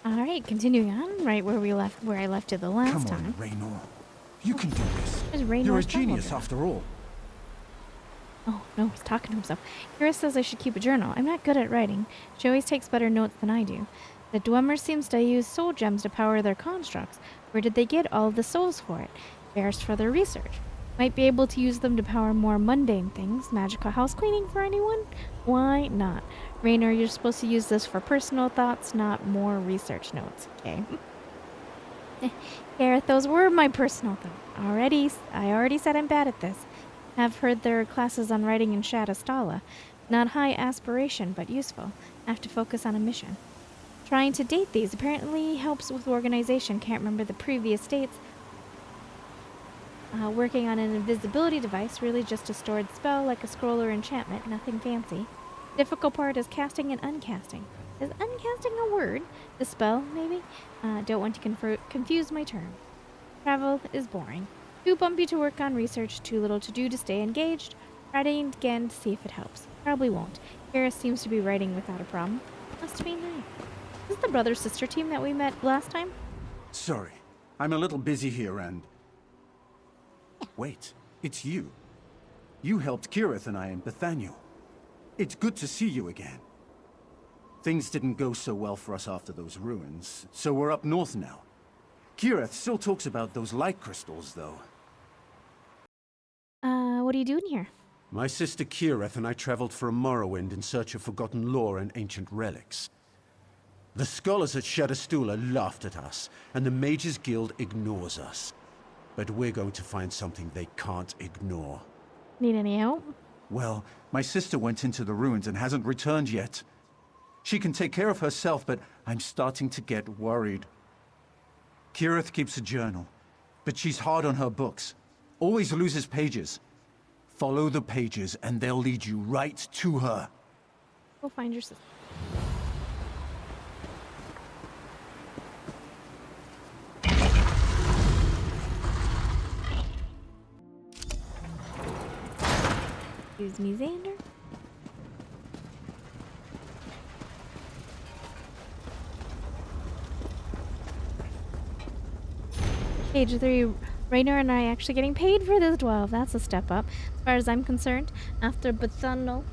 Alright, continuing on, right where I left it the last Come on, time. Raynor. You can do this. There's Raynor's You're a travel genius journal. after all. Oh, no, he's talking to himself. Kireth says I should keep a journal. I'm not good at writing. She always takes better notes than I do. The Dwemer seems to use soul gems to power their constructs. Where did they get all of the souls for it? Bears for their research. Might be able to use them to power more mundane things. Magical house cleaning for anyone? Why not? Raynor, you're supposed to use this for personal thoughts, not more research notes. Okay. Kireth, those were my personal thoughts. I already said I'm bad at this. Have heard there are classes on writing in Shadastala. Not high aspiration, but useful. Have to focus on a mission. Trying to date these apparently helps with organization. Can't remember the previous dates. Working on an invisibility device, really just a stored spell like a scroll or enchantment, nothing fancy. Difficult part is casting and uncasting. Is uncasting a word? The spell, maybe? Don't want to confuse my term. Travel is boring. Too bumpy to work on research, too little to do to stay engaged. Writing again to see if it helps. Probably won't. Kireth seems to be writing without a problem. Must be nice. Is this the brother-sister team that we met last time? Sorry. I'm a little busy here and... Wait, it's you. You helped Kireth and I in Bethania. It's good to see you again. Things didn't go so well for us after those ruins, so we're up north now. Kireth still talks about those light crystals, though. What are you doing here? My sister Kireth and I traveled from Morrowind in search of forgotten lore and ancient relics. The scholars at Shadastula laughed at us, and the Mages Guild ignores us. But we're going to find something they can't ignore. Need any help? Well, my sister went into the ruins and hasn't returned yet. She can take care of herself, but I'm starting to get worried. Kireth keeps a journal, but she's hard on her books. Always loses pages. Follow the pages and they'll lead you right to her. Go find your sister. Excuse me, Xander. Page 3. Raynor and I actually getting paid for this 12. That's a step up. As far as I'm concerned, after Bethunal,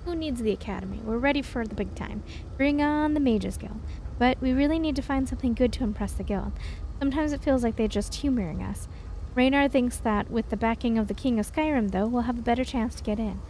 who needs the academy? We're ready for the big time. Bring on the Mages Guild. But we really need to find something good to impress the guild. Sometimes it feels like they're just humoring us. Raynor thinks that with the backing of the King of Skyrim, though, we'll have a better chance to get in.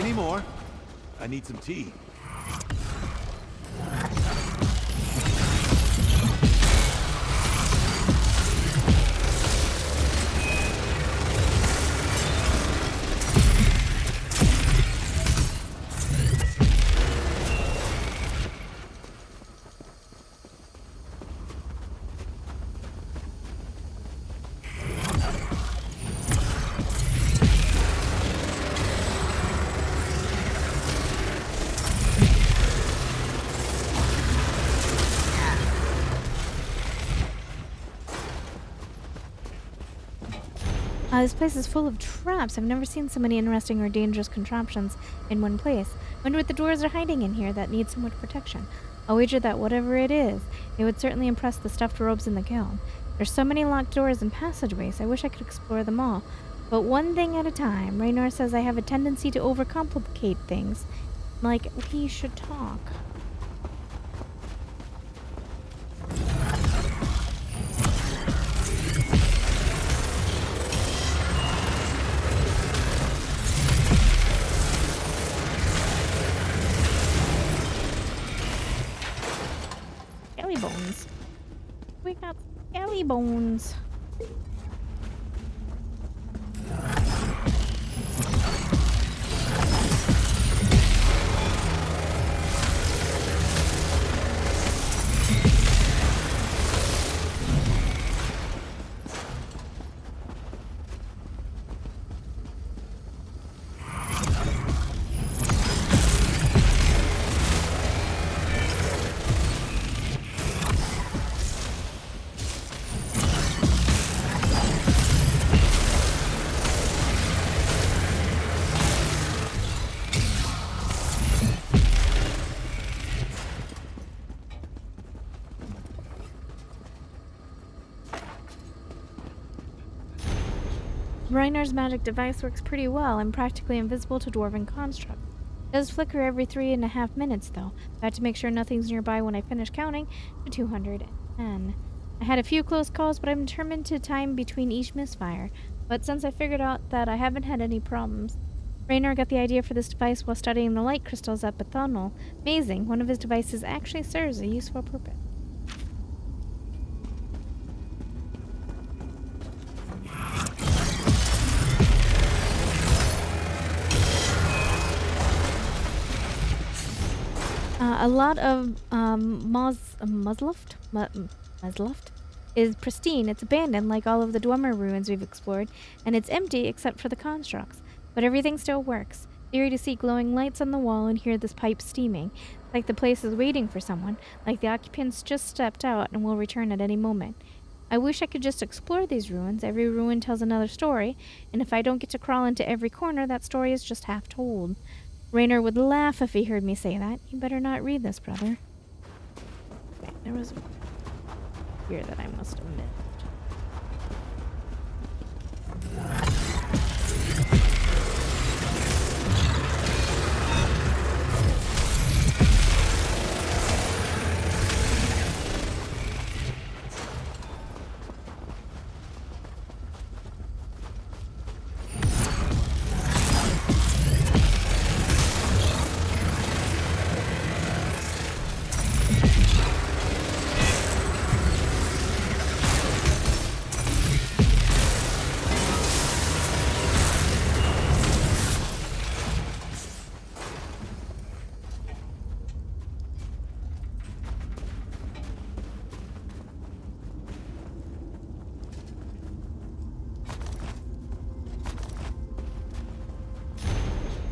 Any more? I need some tea. This place is full of traps. I've never seen so many interesting or dangerous contraptions in one place. Wonder what the doors are hiding in here that need so much protection. I'll wager that whatever it is, it would certainly impress the stuffed robes in the guild. There's so many locked doors and passageways, I wish I could explore them all. But one thing at a time. Raynor says I have a tendency to overcomplicate things. Like, we should talk. Bones. We got skelly bones. Reinar's magic device works pretty well. I'm practically invisible to dwarven constructs. It does flicker every 3.5 minutes, though. I have to make sure nothing's nearby when I finish counting to 210. I had a few close calls, but I'm determined to time between each misfire. But since I figured out that I haven't had any problems. Raynar got the idea for this device while studying the light crystals at Bethonal. Amazing, one of his devices actually serves a useful purpose. A lot of Musluft is pristine. It's abandoned like all of the Dwemer ruins we've explored, and it's empty except for the constructs. But everything still works. Eerie to see glowing lights on the wall and hear this pipe steaming. Like the place is waiting for someone, like the occupants just stepped out and will return at any moment. I wish I could just explore these ruins. Every ruin tells another story, and if I don't get to crawl into every corner, that story is just half told. Raynar would laugh if he heard me say that. You better not read this, brother. Okay, there was a here that I must have missed.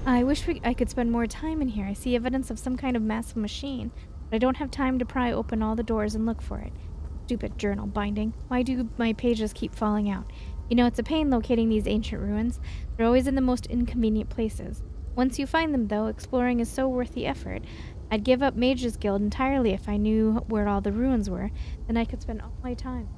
I wish I could spend more time in here. I see evidence of some kind of massive machine, but I don't have time to pry open all the doors and look for it. Stupid journal binding. Why do my pages keep falling out? You know, it's a pain locating these ancient ruins. They're always in the most inconvenient places. Once you find them, though, exploring is so worth the effort. I'd give up Mage's Guild entirely if I knew where all the ruins were. Then I could spend all my time.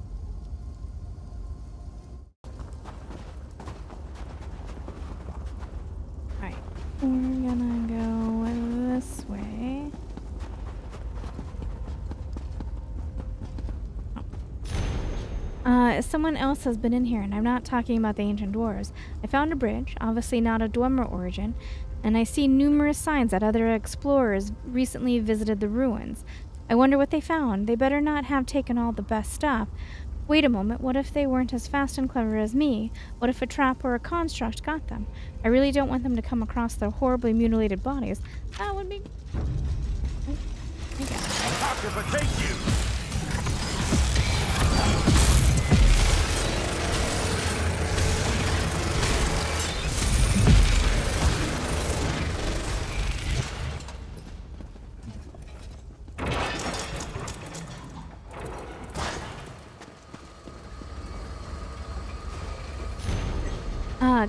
Alright. We're gonna go this way. Someone else has been in here, and I'm not talking about the ancient dwarves. I found a bridge, obviously not of Dwemer origin, and I see numerous signs that other explorers recently visited the ruins. I wonder what they found. They better not have taken all the best stuff. Wait a moment, what if they weren't as fast and clever as me? What if a trap or a construct got them? I really don't want them to come across their horribly mutilated bodies. That would be... Okay. Apocrypha, take you!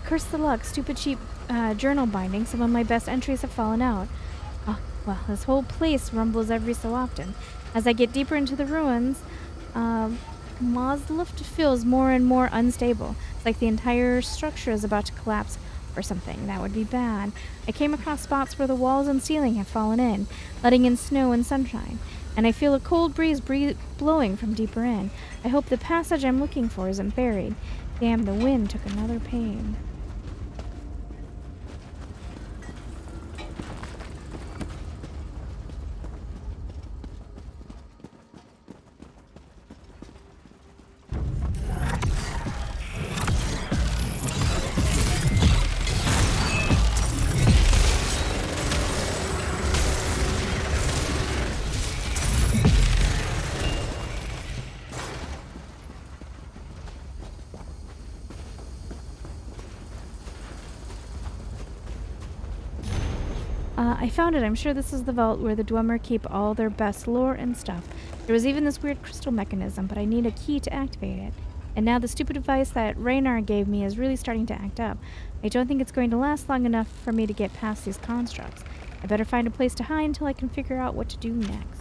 Curse the luck, stupid cheap journal binding. Some of my best entries have fallen out. Oh, well, this whole place rumbles every so often. As I get deeper into the ruins, Moslift feels more and more unstable. It's like the entire structure is about to collapse or something. That would be bad. I came across spots where the walls and ceiling have fallen in, letting in snow and sunshine. And I feel a cold breeze blowing from deeper in. I hope the passage I'm looking for isn't buried. Damn, the wind took another pain. I found it. I'm sure this is the vault where the Dwemer keep all their best lore and stuff. There was even this weird crystal mechanism, but I need a key to activate it. And now the stupid device that Raynar gave me is really starting to act up. I don't think it's going to last long enough for me to get past these constructs. I better find a place to hide until I can figure out what to do next.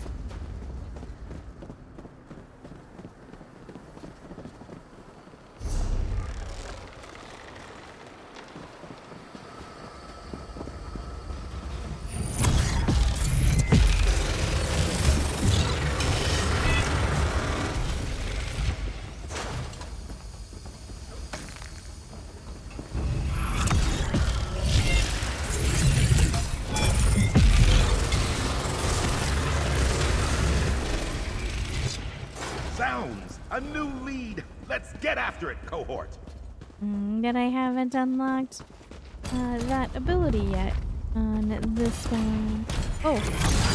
Let's get after it, cohort! That I haven't unlocked that ability yet on this one. Oh.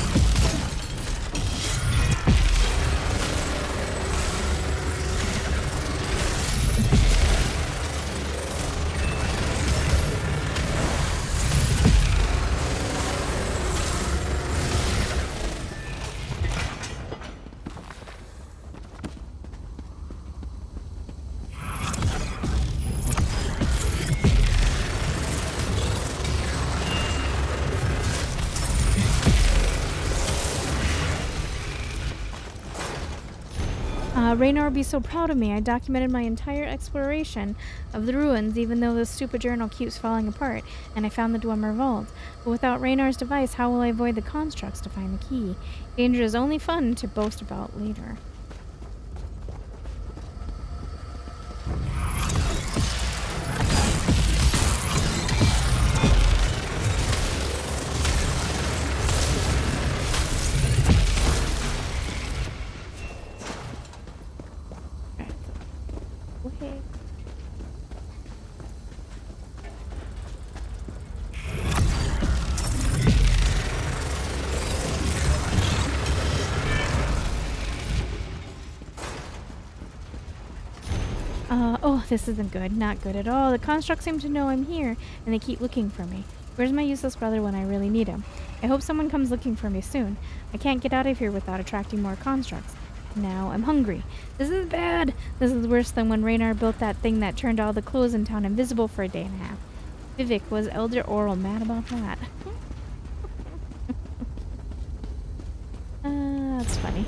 Raynor would be so proud of me. I documented my entire exploration of the ruins, even though this stupid journal keeps falling apart, and I found the Dwemer Vault. But without Raynor's device, how will I avoid the constructs to find the key? Danger is only fun to boast about later. Oh, this isn't good. Not good at all. The constructs seem to know I'm here, and they keep looking for me. Where's my useless brother when I really need him? I hope someone comes looking for me soon. I can't get out of here without attracting more constructs. Now I'm hungry. This is bad. This is worse than when Raynor built that thing that turned all the clothes in town invisible for a day and a half. Vivek was Elder Oral mad about that. That's funny.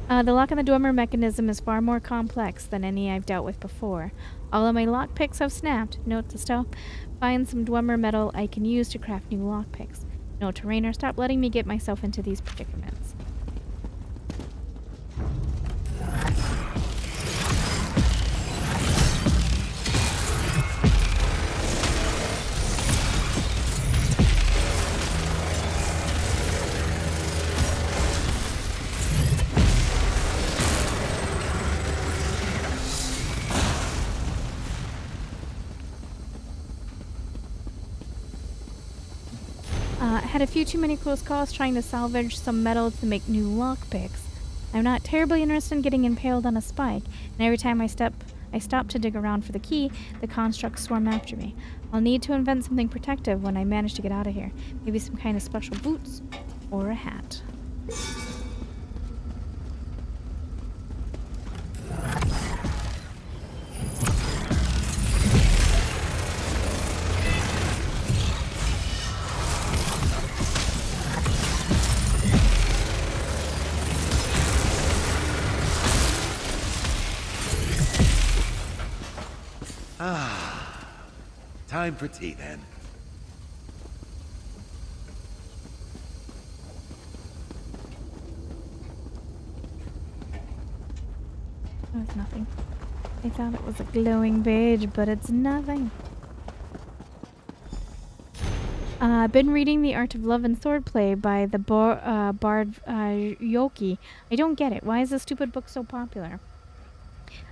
The lock on the Dwemer mechanism is far more complex than any I've dealt with before. All of my lockpicks have snapped. Note to stop. Find some Dwemer metal I can use to craft new lockpicks. Note to Raynor, stop letting me get myself into these predicaments. Had a few too many close calls trying to salvage some metal to make new lockpicks. I'm not terribly interested in getting impaled on a spike, and every time I stop to dig around for the key, the constructs swarm after me. I'll need to invent something protective when I manage to get out of here. Maybe some kind of special boots or a hat. Time for tea, then. Oh, it's nothing. I thought it was a glowing beige, but it's nothing. I've been reading The Art of Love and Swordplay by the bard Yoki. I don't get it. Why is this stupid book so popular?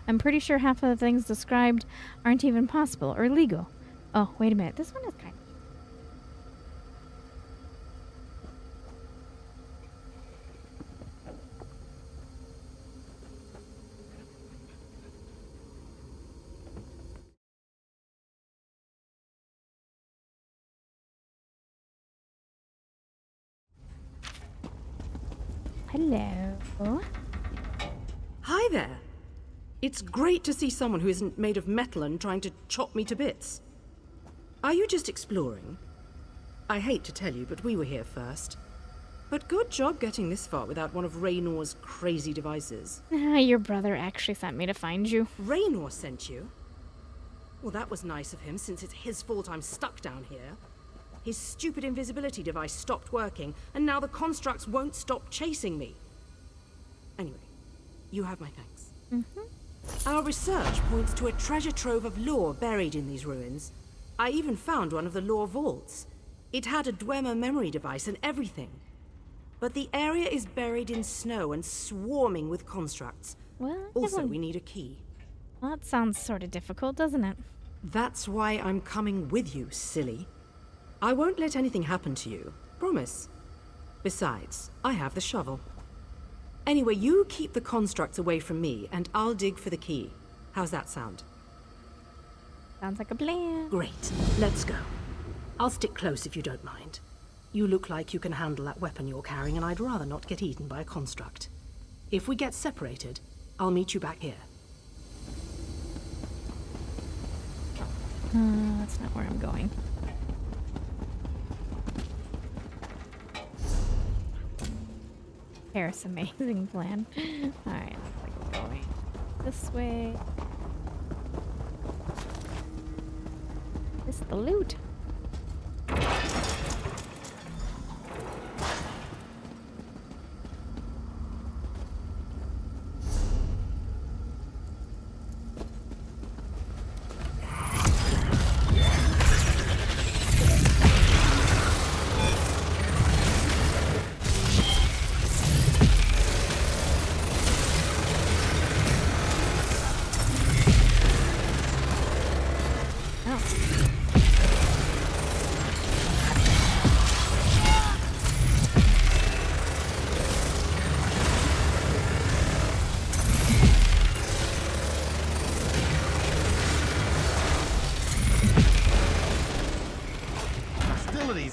I'm pretty sure half of the things described aren't even possible or legal. Oh, wait a minute. This one is kind of... Hello. Hi there. It's great to see someone who isn't made of metal and trying to chop me to bits. Are you just exploring? I hate to tell you, but we were here first. But good job getting this far without one of Raynor's crazy devices. Your brother actually sent me to find you. Raynor sent you? Well, that was nice of him, since it's his fault I'm stuck down here. His stupid invisibility device stopped working, and now the constructs won't stop chasing me. Anyway, you have my thanks. Our research points to a treasure trove of lore buried in these ruins. I even found one of the lore vaults. It had a Dwemer memory device and everything. But the area is buried in snow and swarming with constructs. Well, Also, we need a key. Well, that sounds sort of difficult, doesn't it? That's why I'm coming with you, silly. I won't let anything happen to you. Promise. Besides, I have the shovel. Anyway, you keep the constructs away from me, and I'll dig for the key. How's that sound? Sounds like a plan. Great. Let's go. I'll stick close if you don't mind. You look like you can handle that weapon you're carrying, and I'd rather not get eaten by a construct. If we get separated, I'll meet you back here. That's not where I'm going. Paris, amazing plan. Alright, looks like we're going this way. This is the loot.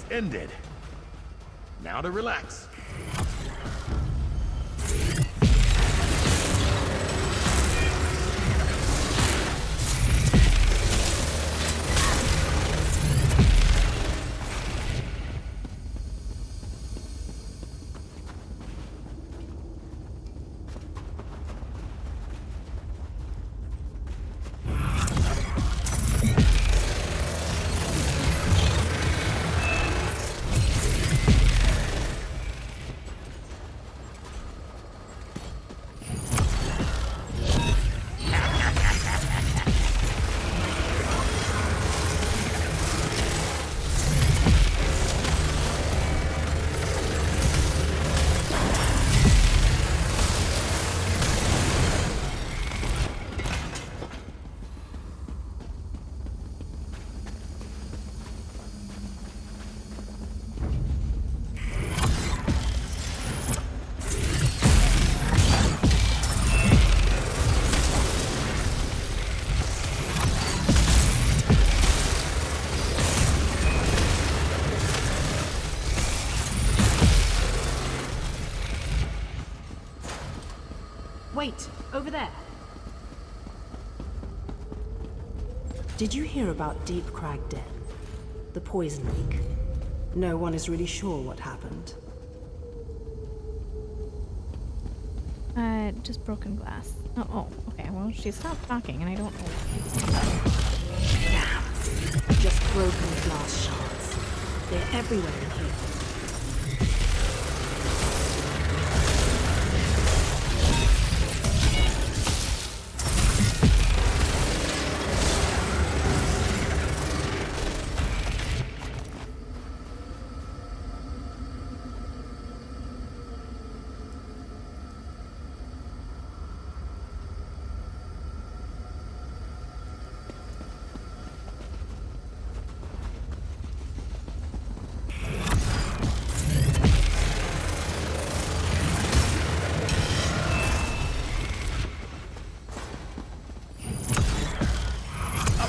Ended. Now to relax. Wait, over there. Did you hear about Deep Crag Den? The poison leak? No one is really sure what happened. Just broken glass. Oh, okay. Well, she stopped talking, and I don't know. Damn. Just broken glass shards. They're everywhere in here.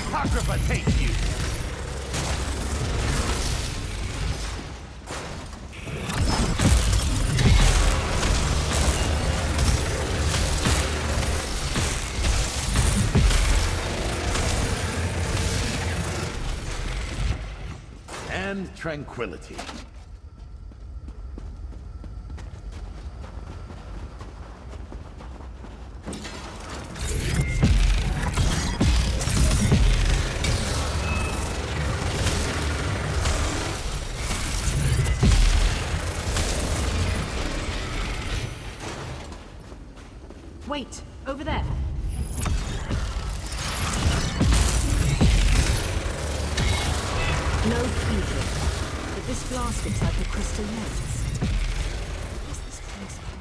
Apocrypha takes you! And tranquility. Wait, over there. No key here, but this glass looks like a crystal lens. What's this place for?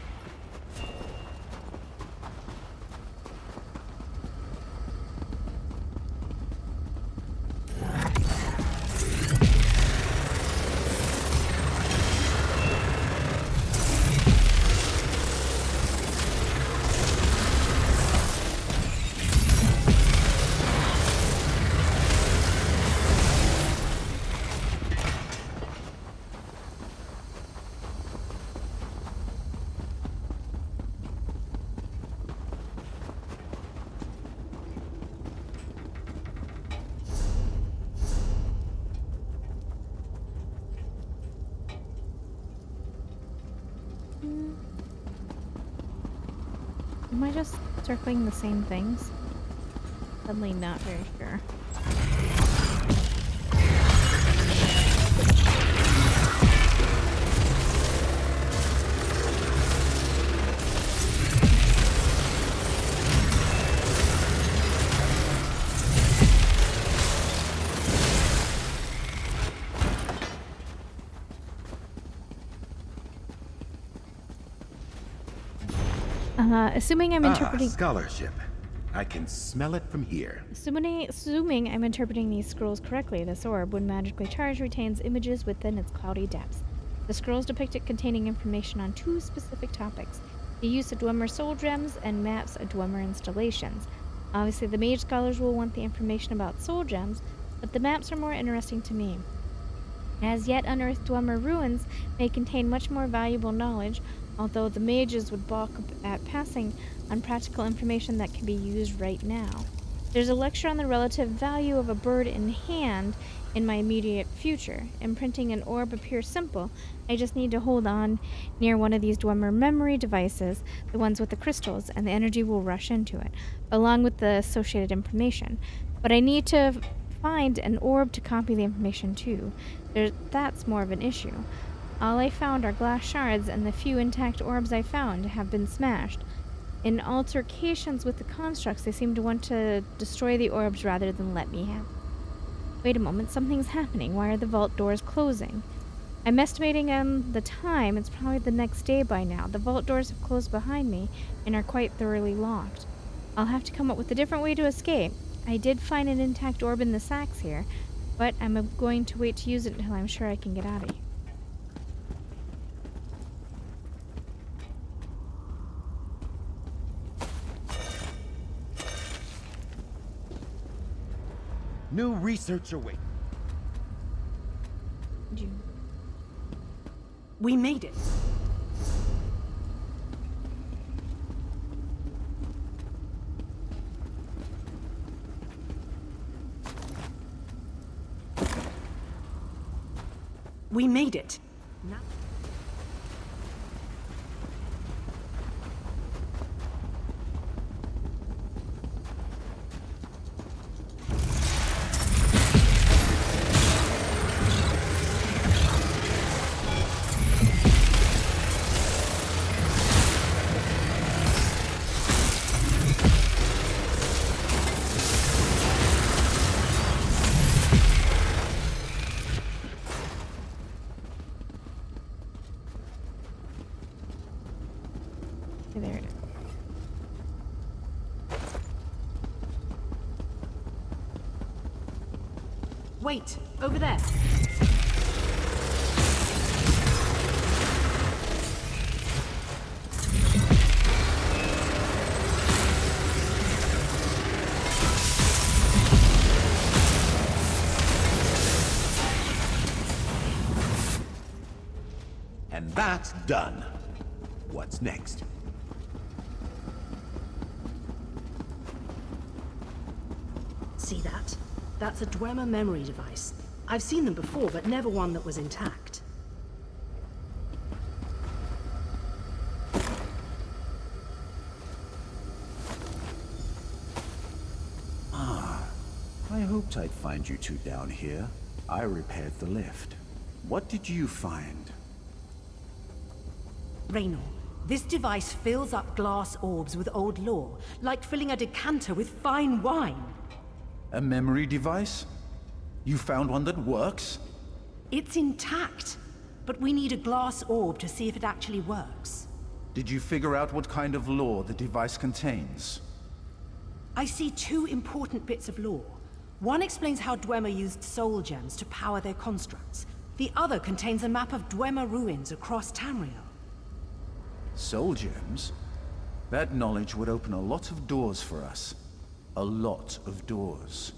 Am I just circling the same things? Suddenly not very sure. Assuming I'm interpreting... Scholarship. I can smell it from here. Assuming I'm interpreting these scrolls correctly, this orb, when magically charged, retains images within its cloudy depths. The scrolls depict it containing information on 2 specific topics: the use of Dwemer soul gems and maps of Dwemer installations. Obviously, the mage scholars will want the information about soul gems, but the maps are more interesting to me. As yet unearthed Dwemer ruins may contain much more valuable knowledge, although the mages would balk at passing on practical information that can be used right now. There's a lecture on the relative value of a bird in hand in my immediate future. Imprinting an orb appears simple. I just need to hold on near one of these Dwemer memory devices, the ones with the crystals, and the energy will rush into it, along with the associated information. But I need to find an orb to copy the information to. That's more of an issue. All I found are glass shards, and the few intact orbs I found have been smashed. In altercations with the constructs, they seem to want to destroy the orbs rather than let me have. Wait a moment, something's happening. Why are the vault doors closing? I'm estimating on the time. It's probably the next day by now. The vault doors have closed behind me and are quite thoroughly locked. I'll have to come up with a different way to escape. I did find an intact orb in the sacks here, but I'm going to wait to use it until I'm sure I can get out of here. New research awaits. We made it. We made it. Now there it is. wait, over there. And that's done. What's next? See that? That's a Dwemer memory device. I've seen them before, but never one that was intact. I hoped I'd find you two down here. I repaired the lift. What did you find? Raynor, this device fills up glass orbs with old lore, like filling a decanter with fine wine. A memory device? You found one that works? It's intact, but we need a glass orb to see if it actually works. Did you figure out what kind of lore the device contains? I see 2 important bits of lore. One explains how Dwemer used soul gems to power their constructs. The other contains a map of Dwemer ruins across Tamriel. Soul gems? That knowledge would open a lot of doors for us. A lot of doors.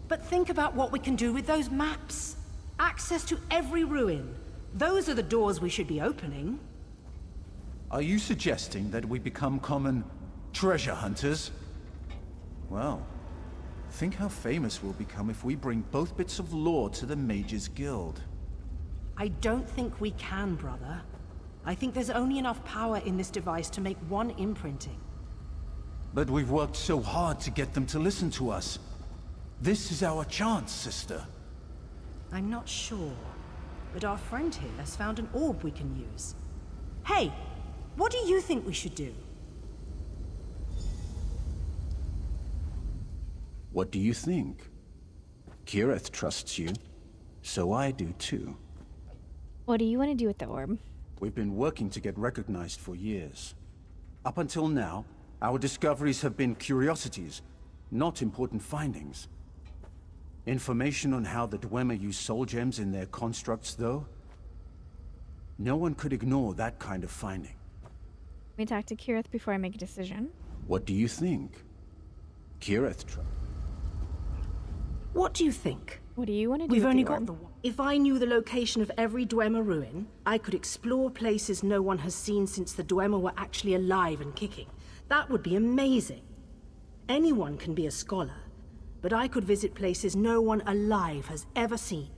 But think about what we can do with those maps. Access to every ruin. Those are the doors we should be opening. Are you suggesting that we become common treasure hunters? Well, think how famous we'll become if we bring both bits of lore to the Mages Guild. I don't think we can, brother. I think there's only enough power in this device to make one imprinting. But we've worked so hard to get them to listen to us. This is our chance, sister. I'm not sure, but our friend here has found an orb we can use. Hey, what do you think we should do? What do you think? Kireth trusts you, so I do too. What do you want to do with the orb? We've been working to get recognized for years. Up until now, our discoveries have been curiosities, not important findings. Information on how the Dwemer use soul gems in their constructs, though? No one could ignore that kind of finding. Let me talk to Kireth before I make a decision. What do you think? Kireth What do you think? What do you want to do We've with only the got orb? the one. If I knew the location of every Dwemer ruin, I could explore places no one has seen since the Dwemer were actually alive and kicking. That would be amazing. Anyone can be a scholar, but I could visit places no one alive has ever seen.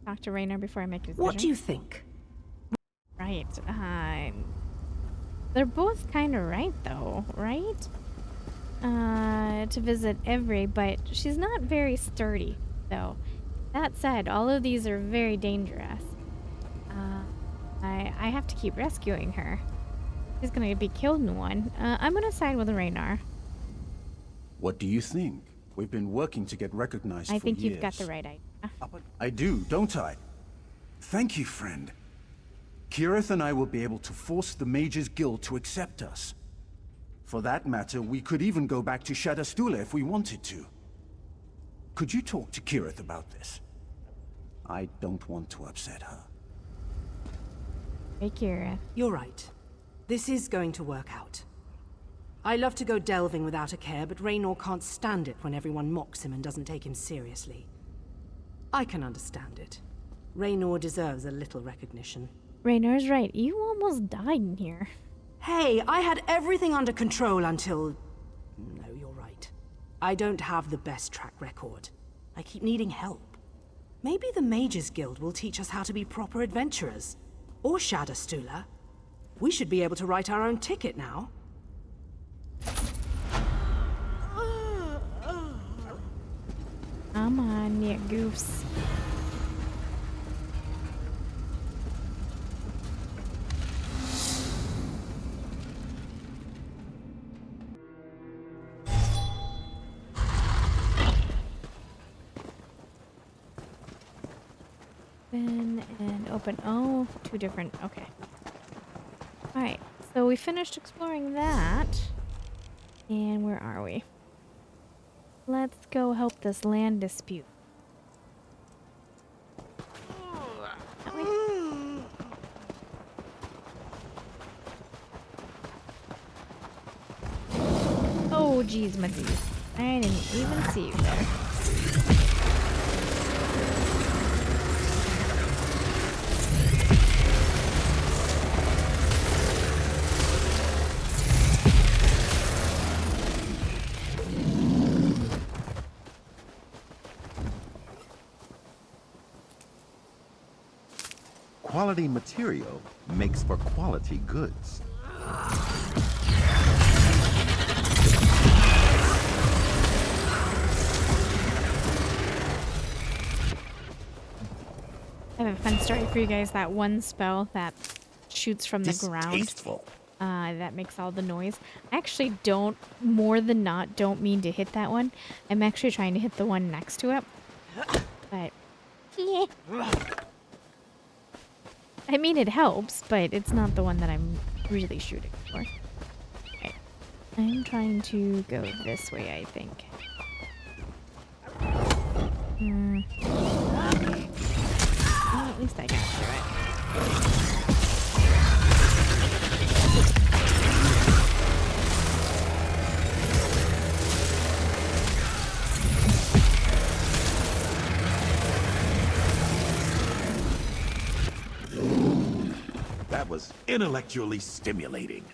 Talk to Raynor before I make a decision. What do you think? Right. They're both kind of right, though, right? To visit every, but she's not very sturdy, though. That said, all of these are very dangerous. I have to keep rescuing her. She's gonna be killed in one. I'm gonna side with Raynor. What do you think? We've been working to get recognized for years. I think you've got the right idea. I do, don't I? Thank you, friend. Kireth and I will be able to force the Mages Guild to accept us. For that matter, we could even go back to Shadastula if we wanted to. Could you talk to Kireth about this? I don't want to upset her. Hey, Kireth. You're right. This is going to work out. I love to go delving without a care, but Raynor can't stand it when everyone mocks him and doesn't take him seriously. I can understand it. Raynor deserves a little recognition. Raynor's right. You almost died in here. Hey, I had everything under control until... No, you're right. I don't have the best track record. I keep needing help. Maybe the Mages Guild will teach us how to be proper adventurers. Or Shadastula. We should be able to write our own ticket now. Come on, you goofs. Open and open. Oh, two different. Okay. Alright, so we finished exploring that. And where are we? Let's go help this land dispute. That way. Oh, geez, Maziz. I didn't even see you there. Quality material makes for quality goods. I have a fun story for you guys. That one spell that shoots from the ground. Distasteful. That makes all the noise. I actually don't mean to hit that one. I'm actually trying to hit the one next to it. But, yeah. I mean, it helps, but it's not the one that I'm really shooting for. Okay. I'm trying to go this way, I think. Okay. Well, at least I got through it. That was intellectually stimulating.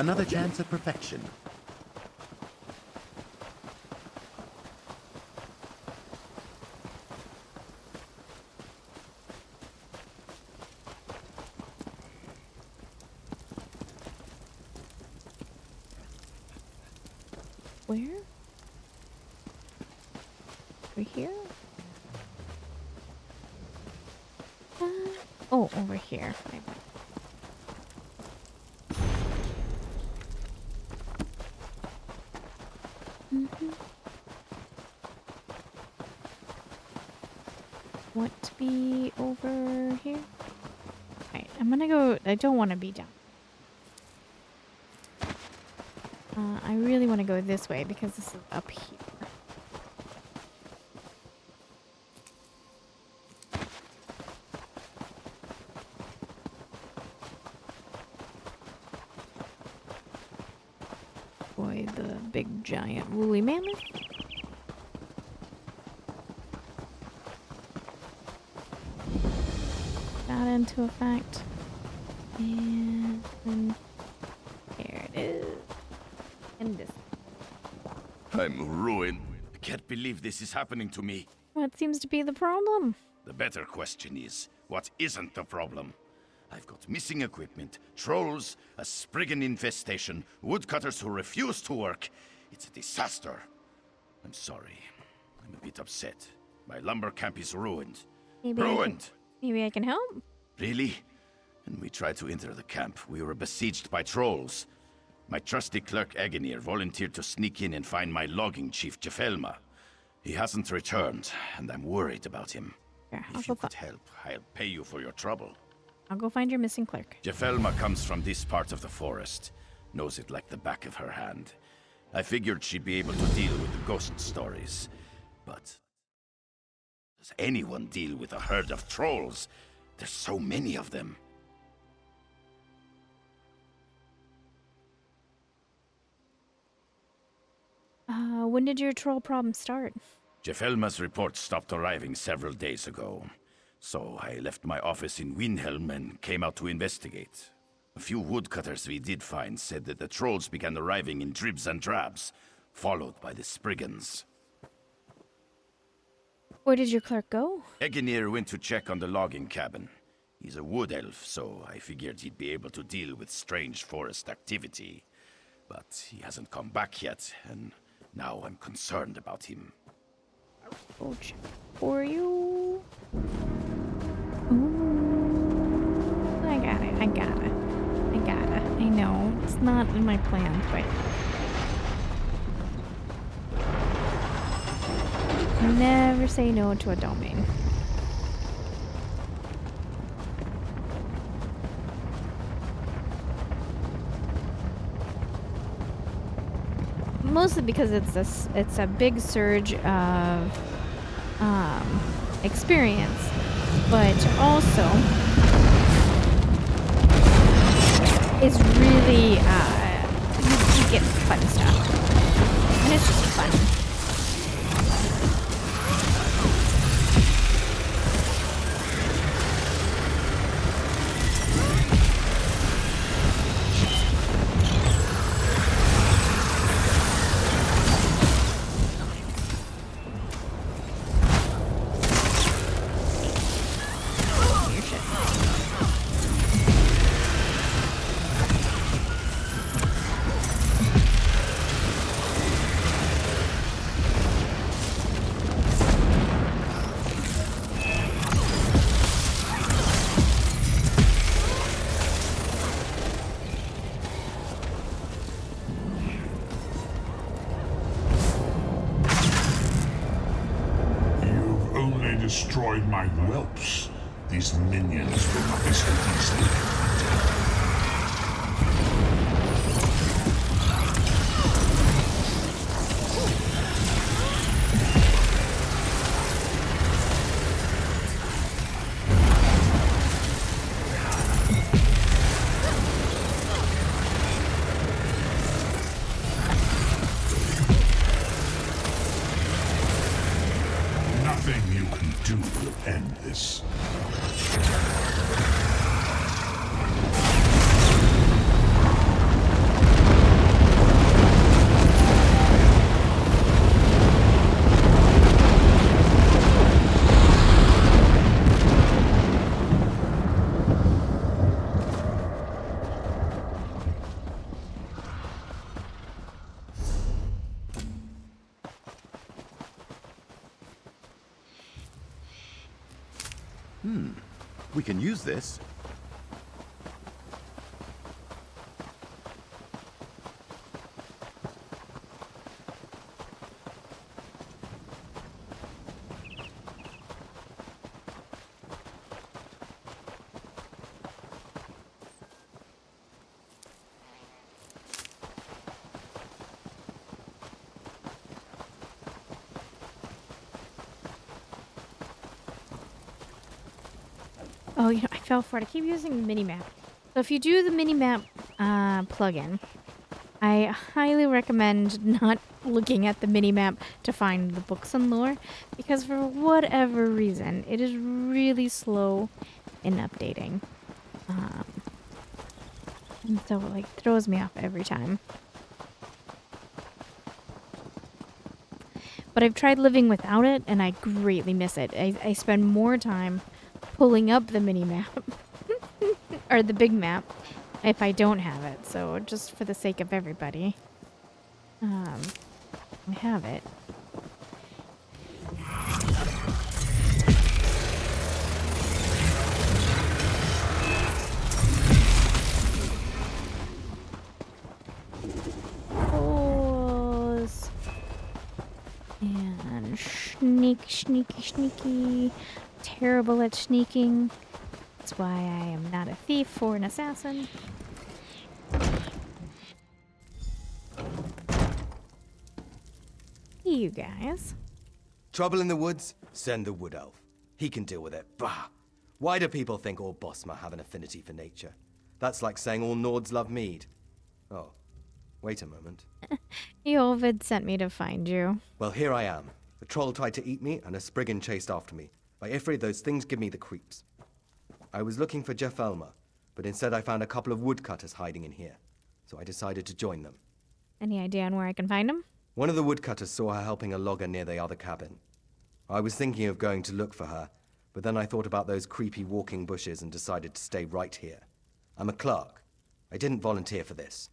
Another chance at perfection. Where? Over here? Oh, over here. Want to be over here? Alright, I'm gonna go. I don't want to be down. I really want to go this way because this is up here. Boy, the big giant woolly mammoth. That into effect. And then here it is. And this. I'm ruined. I can't believe this is happening to me. What seems to be the problem? The better question is, what isn't the problem? I've got missing equipment, trolls, a spriggan infestation, woodcutters who refuse to work. It's a disaster. I'm sorry. I'm a bit upset. My lumber camp is ruined. Ruined! Maybe I can help? Really? When we tried to enter the camp, we were besieged by trolls. My trusty clerk Agenir volunteered to sneak in and find my logging chief, Jefelma. He hasn't returned, and I'm worried about him. Here, If you could help, I'll pay you for your trouble. I'll go find your missing clerk. Jefelma comes from this part of the forest. Knows it like the back of her hand. I figured she'd be able to deal with the ghost stories. But does anyone deal with a herd of trolls? There's so many of them. When did your troll problem start? Jefelma's report stopped arriving several days ago. So I left my office in Windhelm and came out to investigate. A few woodcutters we did find said that the trolls began arriving in dribs and drabs, followed by the Spriggans. Where did your clerk go? Agenir went to check on the logging cabin. He's a wood elf, so I figured he'd be able to deal with strange forest activity. But he hasn't come back yet, and now I'm concerned about him. Go check for you. Ooh, I got it. I know. It's not in my plans, but never say no to a domain. Mostly because it's a big surge of experience, but also it's really you get fun stuff, and it's just fun. Destroyed my whelps. These minions will not be so easily. Nothing you can do will end this. We can use this. Oh, you know, I fell for it. I keep using the Minimap. So if you do the Minimap plugin, I highly recommend not looking at the Minimap to find the books and lore, because for whatever reason, it is really slow in updating. And so it like throws me off every time. But I've tried living without it, and I greatly miss it. I spend more time pulling up the mini-map, or the big map, if I don't have it. So just for the sake of everybody, I have it. And sneaky. Terrible at sneaking. That's why I am not a thief or an assassin. You guys. Trouble in the woods? Send the wood elf. He can deal with it. Bah! Why do people think all Bosma have an affinity for nature? That's like saying all Nords love mead. Oh, wait a moment. Yovid sent me to find you. Well, here I am. A troll tried to eat me, and a spriggan chased after me. By Ifrit, those things give me the creeps. I was looking for Jeff Elmer, but instead I found a couple of woodcutters hiding in here. So I decided to join them. Any idea on where I can find them? One of the woodcutters saw her helping a logger near the other cabin. I was thinking of going to look for her, but then I thought about those creepy walking bushes and decided to stay right here. I'm a clerk. I didn't volunteer for this.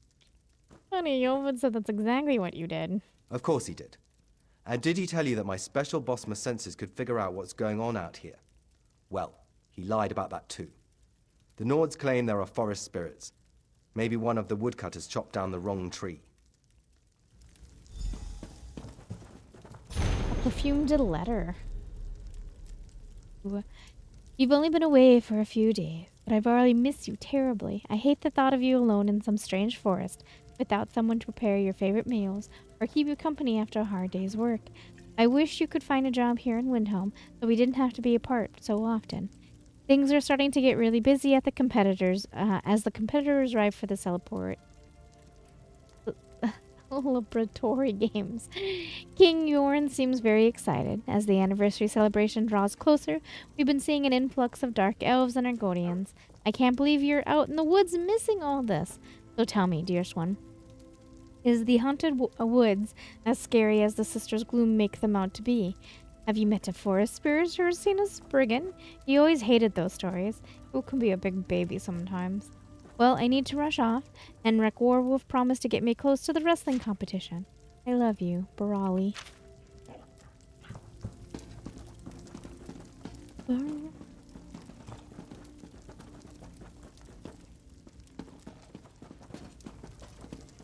Funny, Yovid said that's exactly what you did. Of course he did. And did he tell you that my special Bosma senses could figure out what's going on out here? Well, he lied about that too. The Nords claim there are forest spirits. Maybe one of the woodcutters chopped down the wrong tree. A perfumed letter. You've only been away for a few days, but I've already missed you terribly. I hate the thought of you alone in some strange forest, without someone to prepare your favorite meals, or keep you company after a hard day's work. I wish you could find a job here in Windhelm, so we didn't have to be apart so often. Things are starting to get really busy at the competitors, as the competitors arrive for the celebratory games. King Yorn seems very excited. As the anniversary celebration draws closer, we've been seeing an influx of dark elves and Argonians. I can't believe you're out in the woods missing all this. So tell me, dearest one, is the haunted woods as scary as the Sisters' gloom make them out to be? Have you met a forest spirit or seen a spriggan? You always hated those stories. Who can be a big baby sometimes. Well, I need to rush off, and Rek Warwolf promised to get me close to the wrestling competition. I love you, Barali.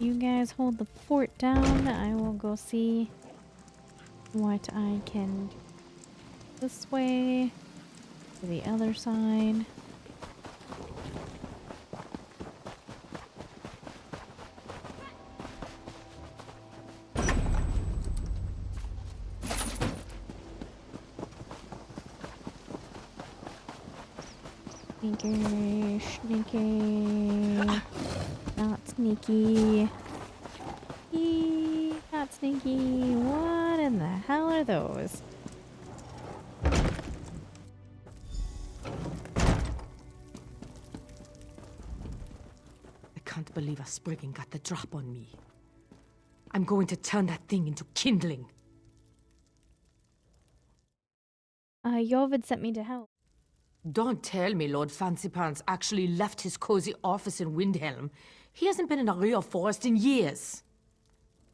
You guys hold the fort down. I will go see what I can do this way, to the other side. Sneaky, sneaky, not sneaky. Not sneaky. What in the hell are those? I can't believe a spriggan got the drop on me. I'm going to turn that thing into kindling. Yovid sent me to help. Don't tell me Lord Fancypants actually left his cozy office in Windhelm. He hasn't been in a real forest in years.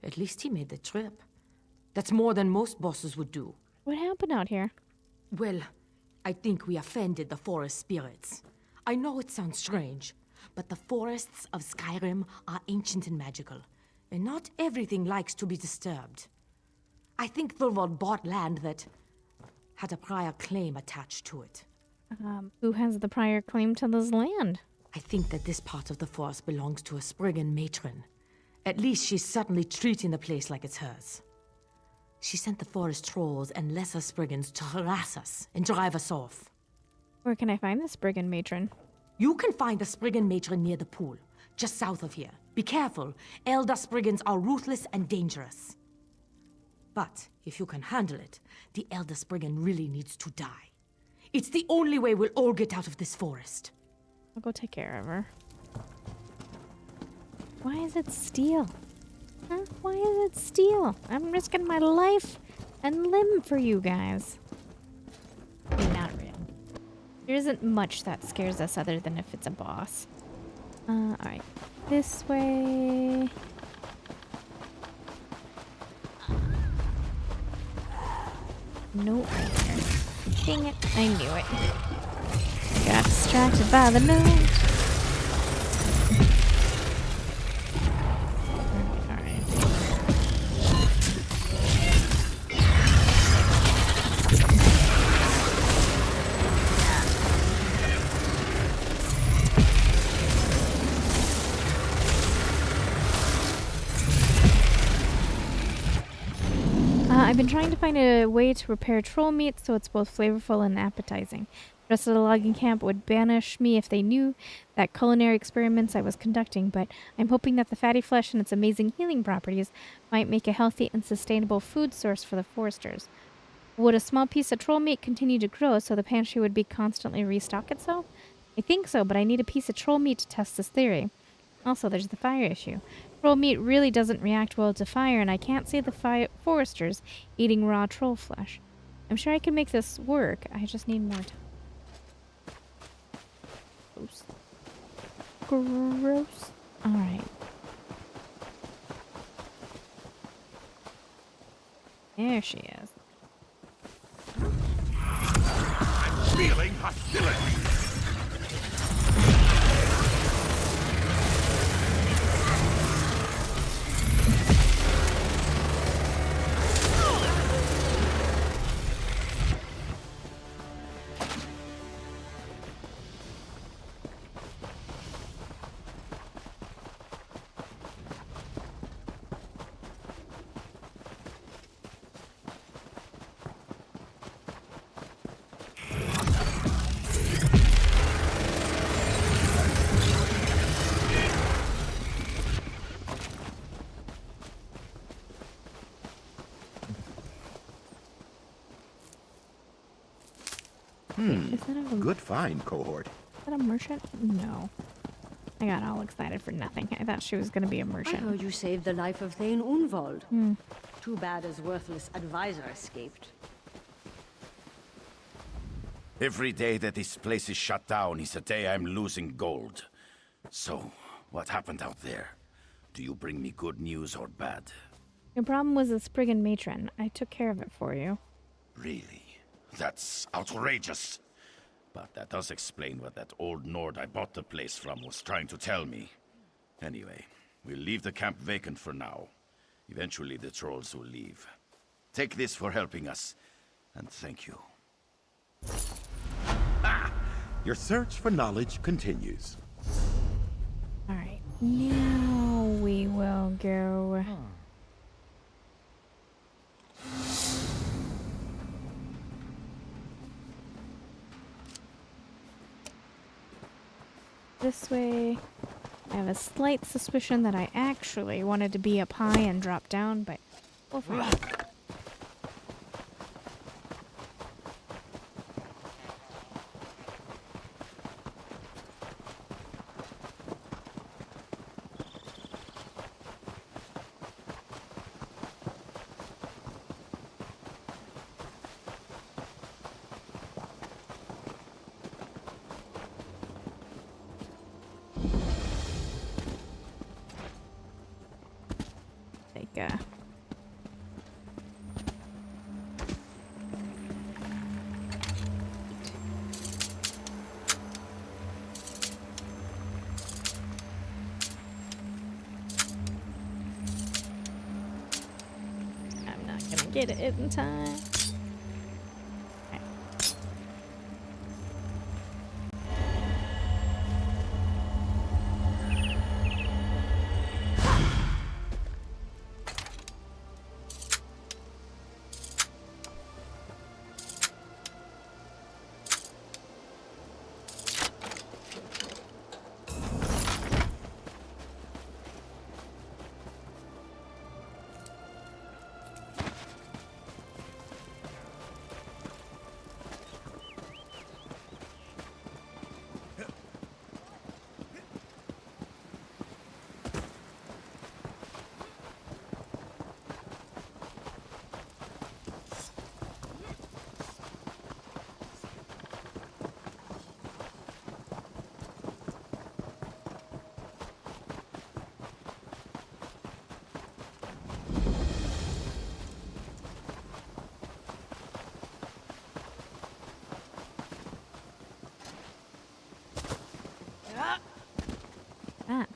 At least he made the trip. That's more than most bosses would do. What happened out here? Well, I think we offended the forest spirits. I know it sounds strange, but the forests of Skyrim are ancient and magical, and not everything likes to be disturbed. I think Thorvald bought land that had a prior claim attached to it. Who has the prior claim to this land? I think that this part of the forest belongs to a Spriggan matron. At least she's certainly treating the place like it's hers. She sent the forest trolls and lesser Spriggans to harass us and drive us off. Where can I find this Spriggan matron? You can find the Spriggan matron near the pool, just south of here. Be careful, Elder Spriggans are ruthless and dangerous. But if you can handle it, the Elder Spriggan really needs to die. It's the only way we'll all get out of this forest. I'll go take care of her. Why is it steel? Huh? Why is it steel? I'm risking my life and limb for you guys. Not really. There isn't much that scares us other than if it's a boss. Alright. This way. Nope. Dang it. I knew it. Got distracted by the note. I've been trying to find a way to repair troll meat so it's both flavorful and appetizing. The rest of the logging camp would banish me if they knew that culinary experiments I was conducting, but I'm hoping that the fatty flesh and its amazing healing properties might make a healthy and sustainable food source for the foresters. Would a small piece of troll meat continue to grow so the pantry would be constantly restock itself? I think so, but I need a piece of troll meat to test this theory. Also, there's the fire issue. Troll meat really doesn't react well to fire, and I can't see the foresters eating raw troll flesh. I'm sure I can make this work. I just need more time. Gross. Gross. Alright. There she is. I'm feeling hostility. Is that a Good find, cohort. Is that a merchant? No. I got all excited for nothing. I thought she was going to be a I merchant. heard you saved the life of Thane Unwald. Too bad his worthless advisor escaped. Every day that this place is shut down is a day I'm losing gold. So, what happened out there? Do you bring me good news or bad? Your problem was the Spriggan matron. I took care of it for you. Really? That's outrageous. But that does explain what that old Nord I bought the place from was trying to tell me. Anyway, we'll leave the camp vacant for now. Eventually the trolls will leave. Take this for helping us, and thank you. Your search for knowledge continues. Alright. Now we will go... this way. I have a slight suspicion that I actually wanted to be up high and drop down, but we'll find out. get it in time.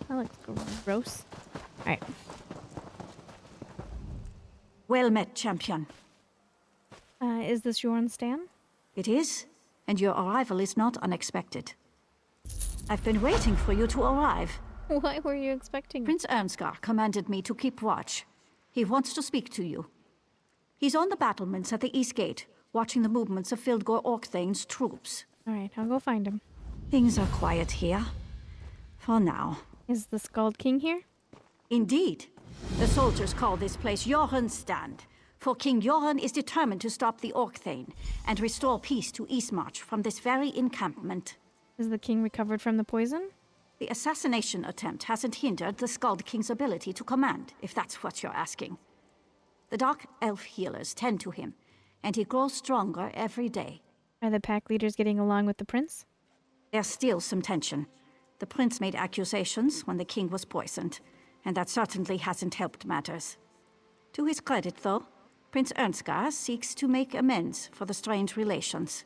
That looks gross. Alright. Well met, champion. Is this your stand? It is, and your arrival is not unexpected. I've been waiting for you to arrive. Why were you expecting? Prince Ernskar commanded me to keep watch. He wants to speak to you. He's on the battlements at the east gate, watching the movements of Fildgor Orkthane's troops. Alright, I'll go find him. Things are quiet here. For now. Is the Skald King here? Indeed. The soldiers call this place Joran's Stand, for King Joran is determined to stop the Orkthane and restore peace to Eastmarch from this very encampment. Is the king recovered from the poison? The assassination attempt hasn't hindered the Skald King's ability to command, if that's what you're asking. The Dark Elf healers tend to him, and he grows stronger every day. Are the pack leaders getting along with the prince? There's still some tension. The prince made accusations when the king was poisoned, and that certainly hasn't helped matters. To his credit, though, Prince Ernskar seeks to make amends for the strained relations.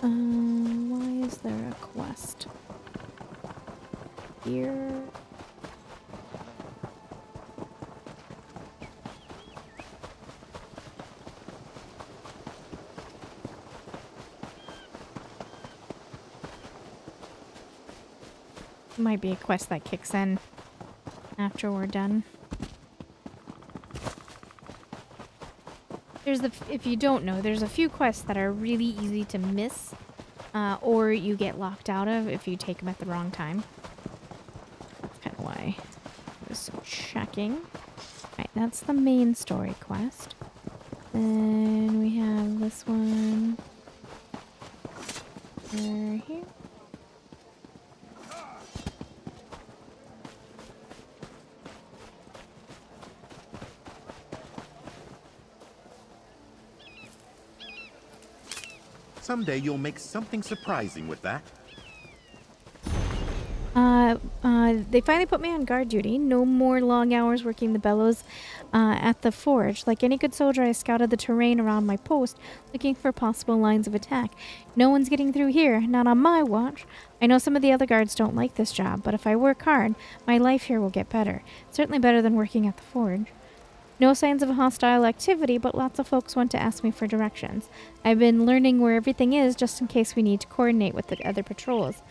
Why is there a quest? Here... Might be a quest that kicks in after we're done. If you don't know, there's a few quests that are really easy to miss, or you get locked out of if you take them at the wrong time. That's kind of why I was checking. Right, that's the main story quest. Then we have this one over here. Someday you'll make something surprising with that. They finally put me on guard duty. No more long hours working the bellows at the forge. Like any good soldier, I scouted the terrain around my post, looking for possible lines of attack. No one's getting through here, not on my watch. I know some of the other guards don't like this job, but if I work hard, my life here will get better. Certainly better than working at the forge. No signs of hostile activity, but lots of folks want to ask me for directions. I've been learning where everything is just in case we need to coordinate with the other patrols.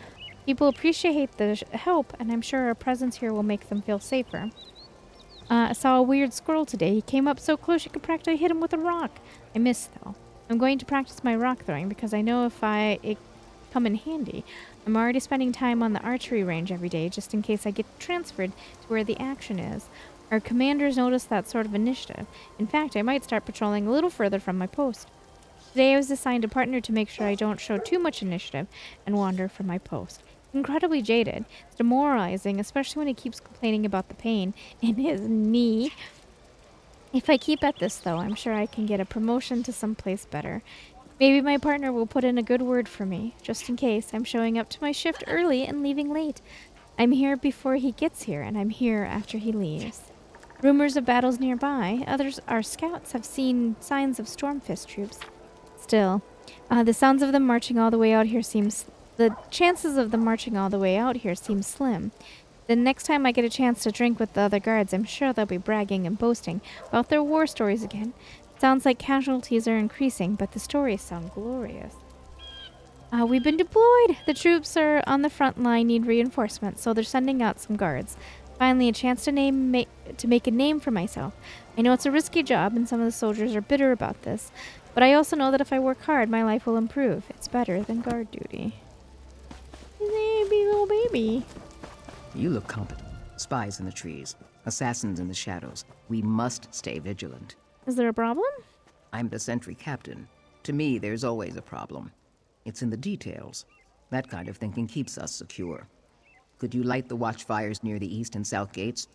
People appreciate the help, and I'm sure our presence here will make them feel safer. I saw a weird squirrel today. He came up so close you could practically hit him with a rock. I missed, though. I'm going to practice my rock throwing because I know if it come in handy. I'm already spending time on the archery range every day just in case I get transferred to where the action is. Our commanders notice that sort of initiative. In fact, I might start patrolling a little further from my post. Today I was assigned a partner to make sure I don't show too much initiative and wander from my post. Incredibly jaded. It's demoralizing, especially when he keeps complaining about the pain in his knee. If I keep at this, though, I'm sure I can get a promotion to someplace better. Maybe my partner will put in a good word for me, just in case I'm showing up to my shift early and leaving late. I'm here before he gets here, and I'm here after he leaves. Rumors of battles nearby. Our scouts have seen signs of Stormfist troops. Still, the chances of them marching all the way out here seem slim. The next time I get a chance to drink with the other guards, I'm sure they'll be bragging and boasting about their war stories again. Sounds like casualties are increasing, but the stories sound glorious. We've been deployed. The troops are on the front line, need reinforcements, so they're sending out some guards. Finally, a chance to make a name for myself. I know it's a risky job, and some of the soldiers are bitter about this, but I also know that if I work hard, my life will improve. It's better than guard duty. Baby, little baby. You look competent. Spies in the trees, assassins in the shadows. We must stay vigilant. Is there a problem? I'm the sentry captain. To me, there's always a problem. It's in the details. That kind of thinking keeps us secure. Could you light the watchfires near the east and south gates?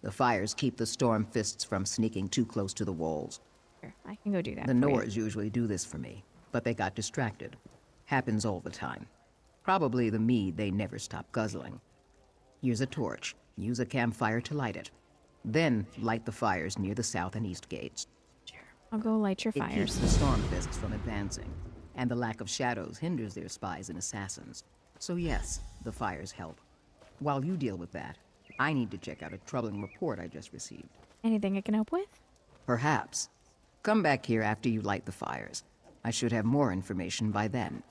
The fires keep the storm fists from sneaking too close to the walls. Sure, I can go do that. The Nords usually do this for me, but they got distracted. Happens all the time. Probably the mead they never stop guzzling. Here's a torch. Use a campfire to light it. Then light the fires near the south and east gates. Sure, I'll go light your It fires. keeps the storm fists from advancing, and the lack of shadows hinders their spies and assassins. So yes, the fires help. While you deal with that, I need to check out a troubling report I just received. Anything I can help with? Perhaps. Come back here after you light the fires. I should have more information by then.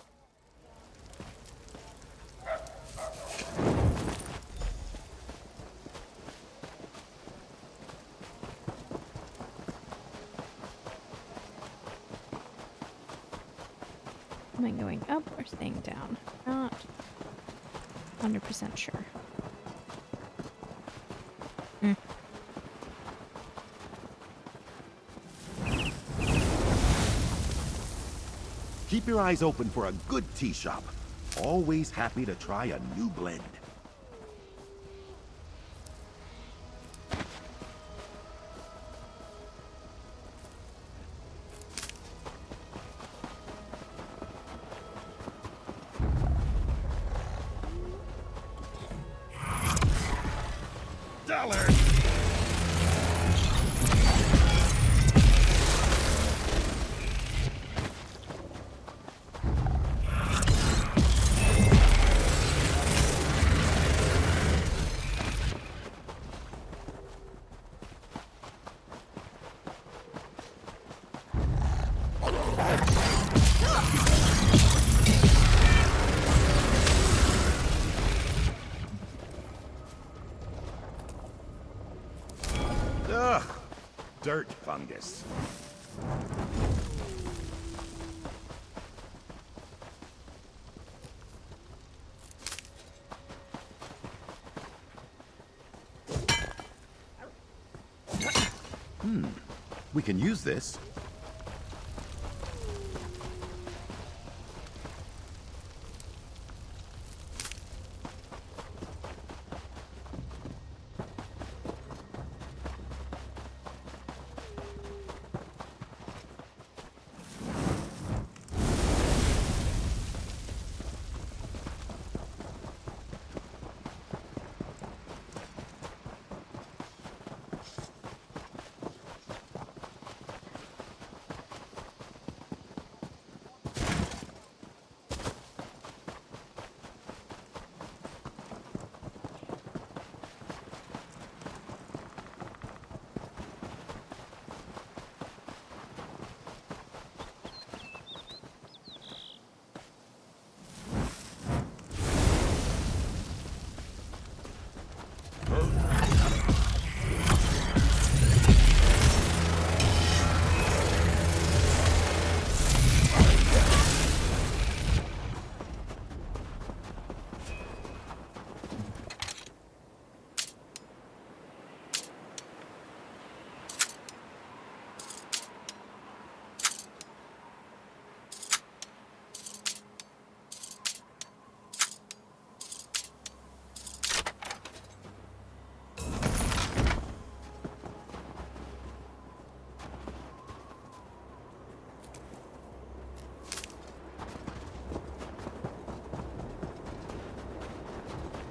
Am I going up or staying down? Not 100% sure. Keep your eyes open for a good tea shop. Always happy to try a new blend. Ugh, dirt fungus. We can use this.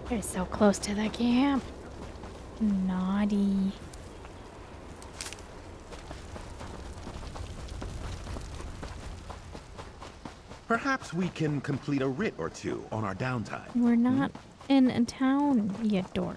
They're so close to the camp. Naughty. Perhaps we can complete a writ or two on our downtime. We're not in a town, you dork.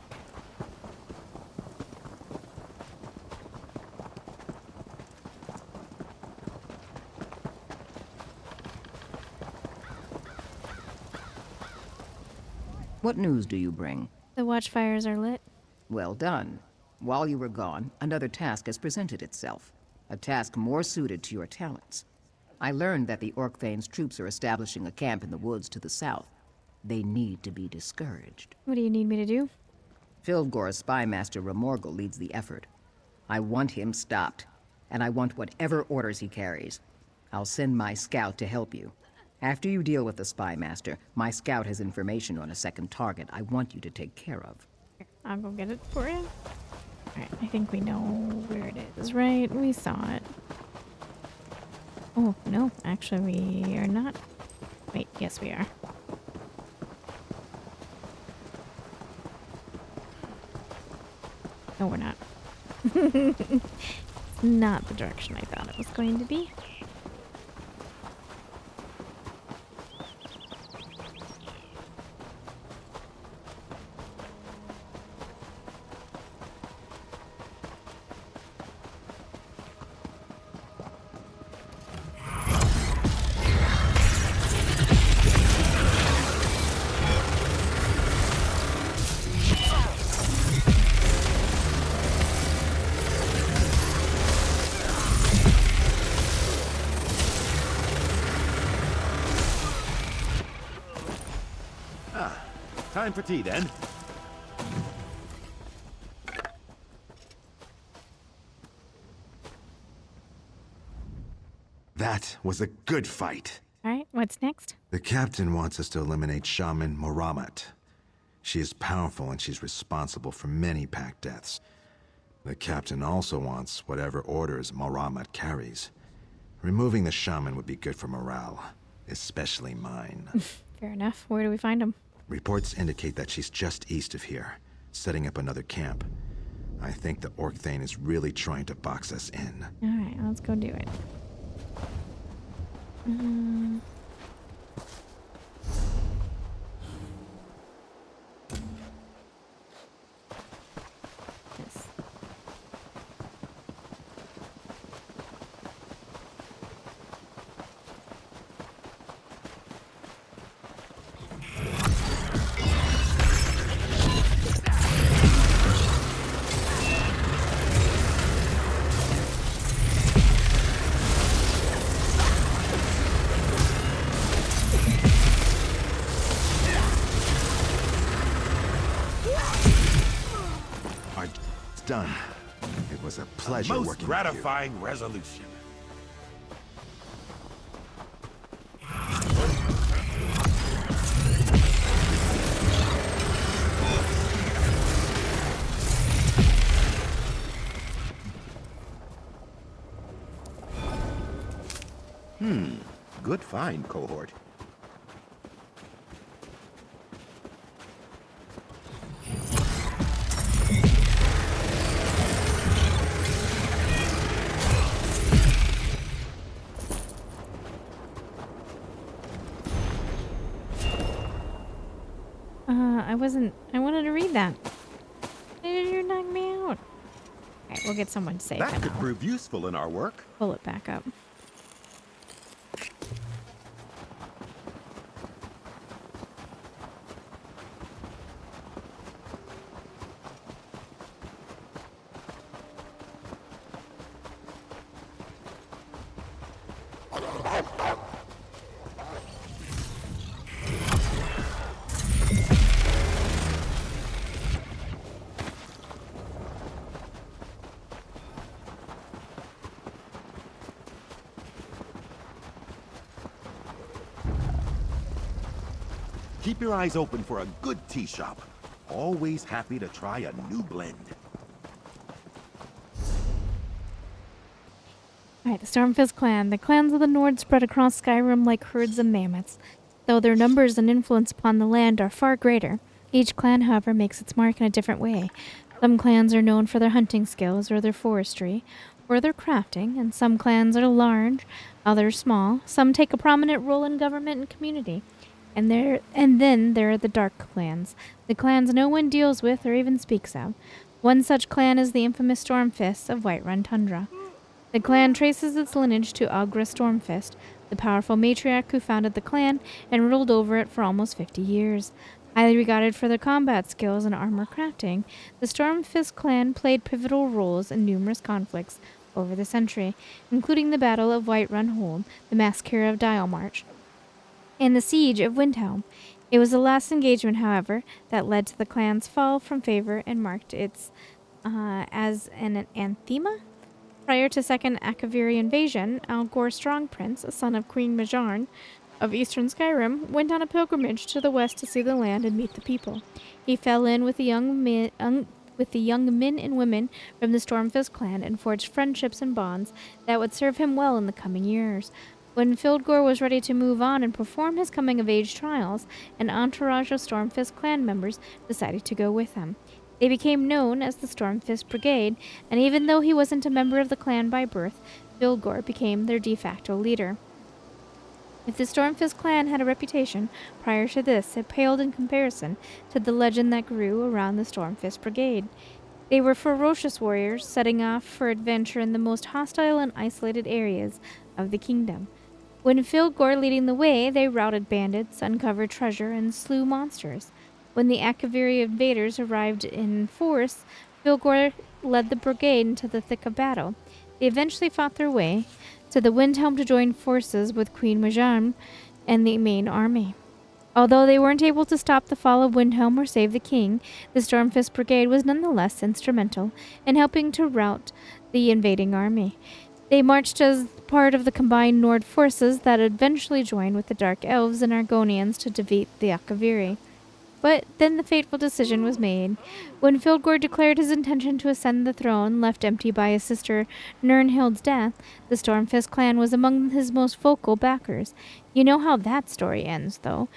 What news do you bring? The watchfires are lit. Well done. While you were gone, another task has presented itself. A task more suited to your talents. I learned that the Orcthane's troops are establishing a camp in the woods to the south. They need to be discouraged. What do you need me to do? Fildgor's spymaster Remorgel leads the effort. I want him stopped, and I want whatever orders he carries. I'll send my scout to help you. After you deal with the spymaster, my scout has information on a second target I want you to take care of. I'll go get it for you. Alright, I think we know where it is, right? We saw it. Oh, no, actually we are not. Wait, yes we are. No, we're not. Not the direction I thought it was going to be. Time for tea, then. That was a good fight. Alright, what's next? The captain wants us to eliminate Shaman Moramat. She is powerful and she's responsible for many pack deaths. The captain also wants whatever orders Moramat carries. Removing the shaman would be good for morale, especially mine. Fair enough. Where do we find him? Reports indicate that she's just east of here, setting up another camp. I think the Orcthane is really trying to box us in. Alright, let's go do it. Yes. Done. It was a pleasure Most working gratifying resolution. Good find, cohort. I wanted to read that. Why did you knock me out? Alright, we'll get someone safe. That could prove useful in our work. Pull it back up. Keep your eyes open for a good tea shop. Always happy to try a new blend. Alright, the Stormfist clan. The clans of the Nord spread across Skyrim like herds of mammoths. Though their numbers and influence upon the land are far greater, each clan, however, makes its mark in a different way. Some clans are known for their hunting skills or their forestry, or their crafting, and some clans are large, others small. Some take a prominent role in government and community. And then there are the dark clans, the clans no one deals with or even speaks of. One such clan is the infamous Stormfists of Whiterun Tundra. The clan traces its lineage to Agra Stormfist, the powerful matriarch who founded the clan and ruled over it for almost 50 years. Highly regarded for their combat skills and armor crafting, the Stormfist clan played pivotal roles in numerous conflicts over the century, including the Battle of Whiterun Hold, the Massacre of Dialmarch, and the Siege of Windhelm. It was the last engagement, however, that led to the clan's fall from favor and marked its as an anathema. Prior to Second Akaviri invasion, Algor Strongprince, a son of Queen Majarn of eastern Skyrim, went on a pilgrimage to the west to see the land and meet the people. He fell in with the young men and women from the Stormfist clan and forged friendships and bonds that would serve him well in the coming years. When Fildgor was ready to move on and perform his coming-of-age trials, an entourage of Stormfist clan members decided to go with him. They became known as the Stormfist Brigade, and even though he wasn't a member of the clan by birth, Fildgor became their de facto leader. If the Stormfist clan had a reputation prior to this, it paled in comparison to the legend that grew around the Stormfist Brigade. They were ferocious warriors, setting off for adventure in the most hostile and isolated areas of the kingdom. When Fildgor leading the way, they routed bandits, uncovered treasure, and slew monsters. When the Akaviri invaders arrived in force, Fildgor led the brigade into the thick of battle. They eventually fought their way to the Windhelm to join forces with Queen Majarn and the main army. Although they weren't able to stop the fall of Windhelm or save the king, the Stormfist Brigade was nonetheless instrumental in helping to rout the invading army. They marched as part of the combined Nord forces that eventually joined with the Dark Elves and Argonians to defeat the Akaviri. But then the fateful decision was made. When Fildgor declared his intention to ascend the throne, left empty by his sister Nirnhild's death, the Stormfist clan was among his most vocal backers. You know how that story ends, though.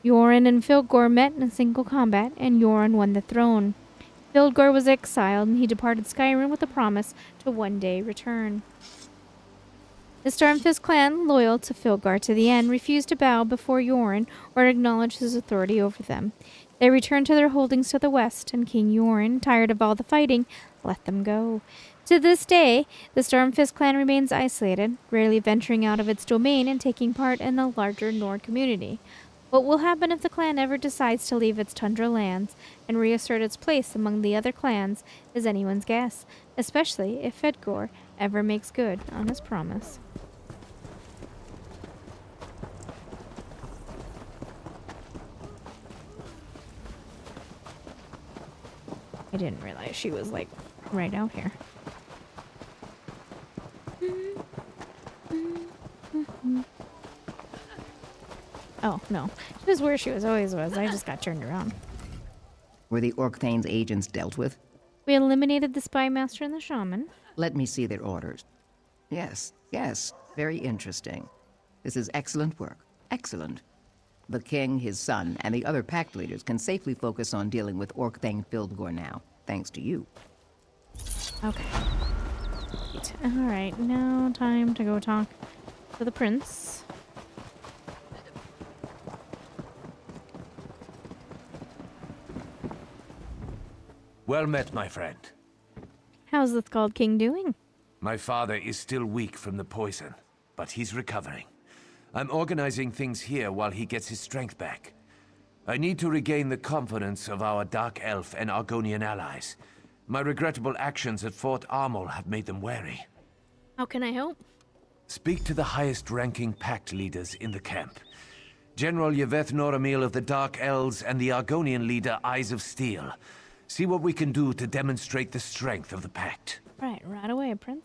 Yoren and Fildgor met in a single combat, and Yoren won the throne. Fildgor was exiled, and he departed Skyrim with a promise to one day return. The Stormfist clan, loyal to Fildgor to the end, refused to bow before Yoren or acknowledge his authority over them. They returned to their holdings to the west, and King Yoren, tired of all the fighting, let them go. To this day, the Stormfist clan remains isolated, rarely venturing out of its domain and taking part in the larger Nord community. What will happen if the clan ever decides to leave its tundra lands and reassert its place among the other clans is anyone's guess, especially if Fildgor ever makes good on his promise. I didn't realize she was, like, right out here. Oh, no. She was where she always was. I just got turned around. Were the Orcthane's agents dealt with? We eliminated the spy master and the shaman. Let me see their orders. Yes, very interesting. This is excellent work. Excellent. The king, his son, and the other pact leaders can safely focus on dealing with Orcthane Fildgor now, thanks to you. Okay. Alright, now time to go talk to the prince. Well met, my friend. How's the Scald King doing? My father is still weak from the poison, but he's recovering. I'm organizing things here while he gets his strength back. I need to regain the confidence of our Dark Elf and Argonian allies. My regrettable actions at Fort Armel have made them wary. How can I help? Speak to the highest-ranking pact leaders in the camp. General Yveth Noramil of the Dark Elves and the Argonian leader Eyes of Steel. See what we can do to demonstrate the strength of the pact. Right away, Prince.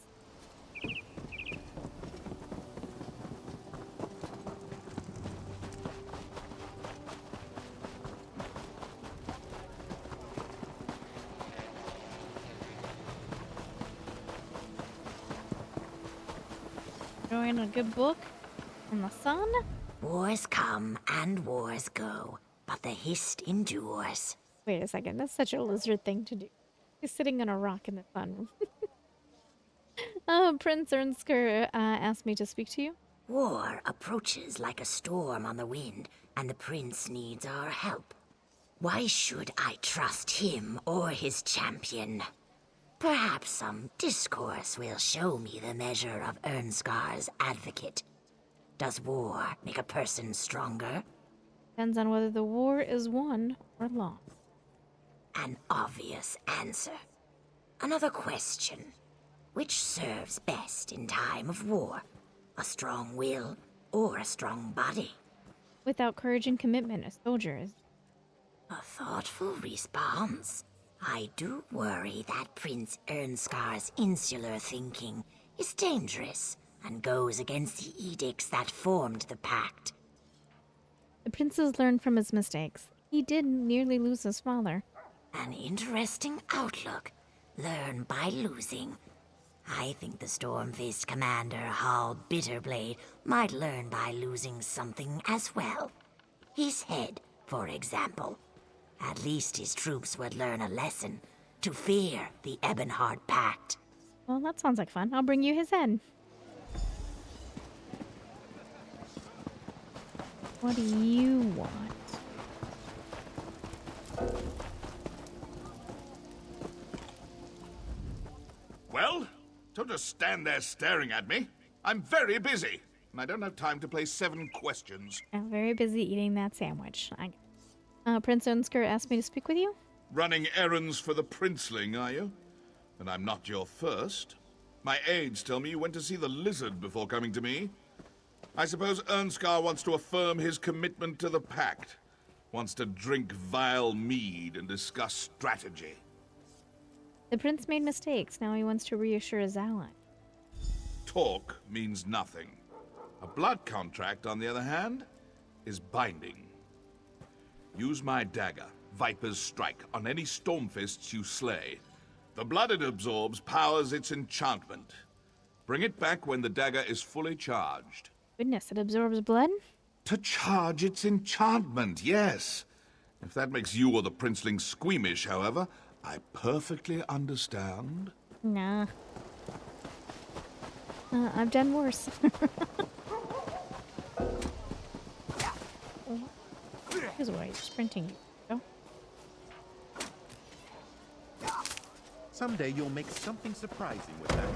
Enjoying a good book in the sun? Wars come and wars go, but the hist endures. Wait a second, that's such a lizard thing to do. He's sitting on a rock in the sun. Prince Ernsker asked me to speak to you. War approaches like a storm on the wind, and the prince needs our help. Why should I trust him or his champion? Perhaps some discourse will show me the measure of Ernskar's advocate. Does war make a person stronger? Depends on whether the war is won or lost. An obvious answer. Another question. Which serves best in time of war? A strong will or a strong body? Without courage and commitment, a soldier is. A thoughtful response. I do worry that Prince Ernskar's insular thinking is dangerous and goes against the edicts that formed the pact. The prince has learned from his mistakes. He did nearly lose his father. An interesting outlook. Learn by losing. I think the storm-faced commander, Hall Bitterblade, might learn by losing something as well. His head, for example. At least his troops would learn a lesson. To fear the Ebonheart Pact. Well, that sounds like fun. I'll bring you his head. What do you want? Well, don't just stand there staring at me. I'm very busy, and I don't have time to play 7 questions. I'm very busy eating that sandwich. Prince Unsker asked me to speak with you. Running errands for the princeling, are you? And I'm not your first. My aides tell me you went to see the lizard before coming to me. I suppose Ernskar wants to affirm his commitment to the pact. Wants to drink vile mead and discuss strategy. The prince made mistakes. Now he wants to reassure his ally. Talk means nothing. A blood contract, on the other hand, is binding. Use my dagger, Viper's Strike, on any Stormfists you slay. The blood it absorbs powers its enchantment. Bring it back when the dagger is fully charged. Goodness, it absorbs blood? To charge its enchantment, yes. If that makes you or the princeling squeamish, however, I perfectly understand. Nah. I've done worse. Here's why you're sprinting. Go. Someday you'll make something surprising with that.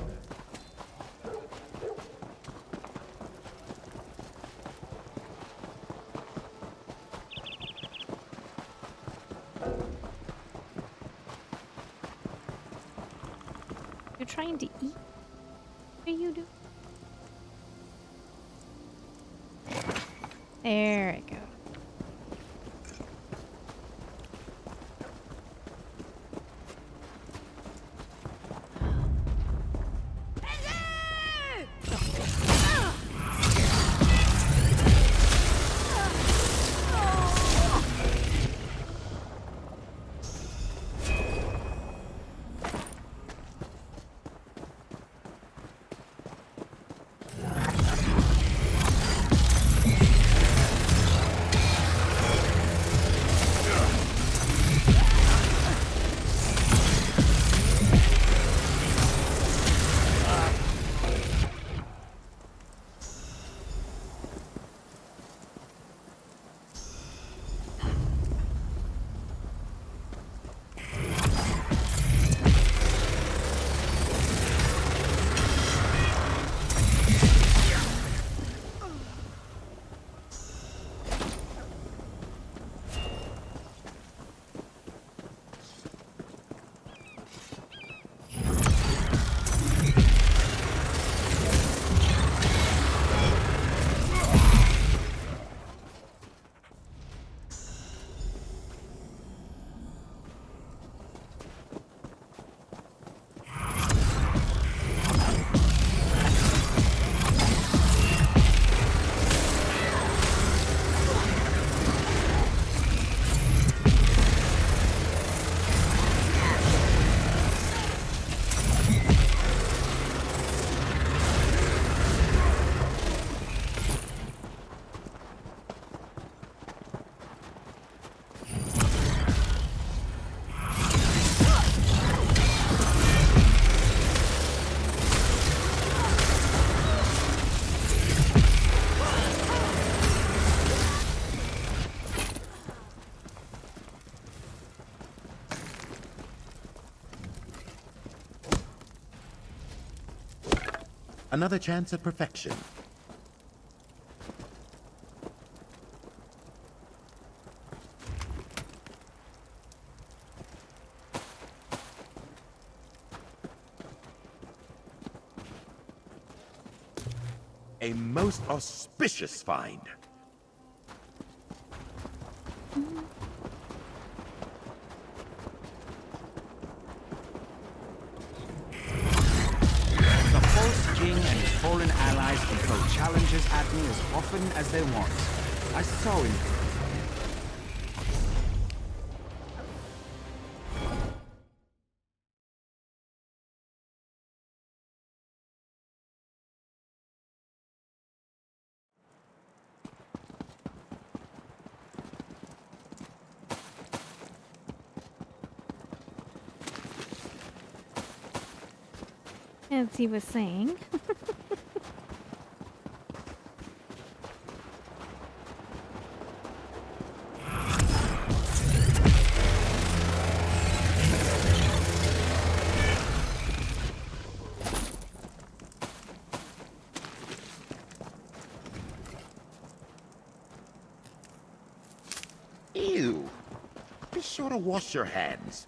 You're trying to eat? What are you doing? There it goes. Another chance at perfection. A most auspicious find. The false king and his fallen allies can throw challenges at me as often as they want. I saw him. As he was saying. Ew. Be sure to wash your hands.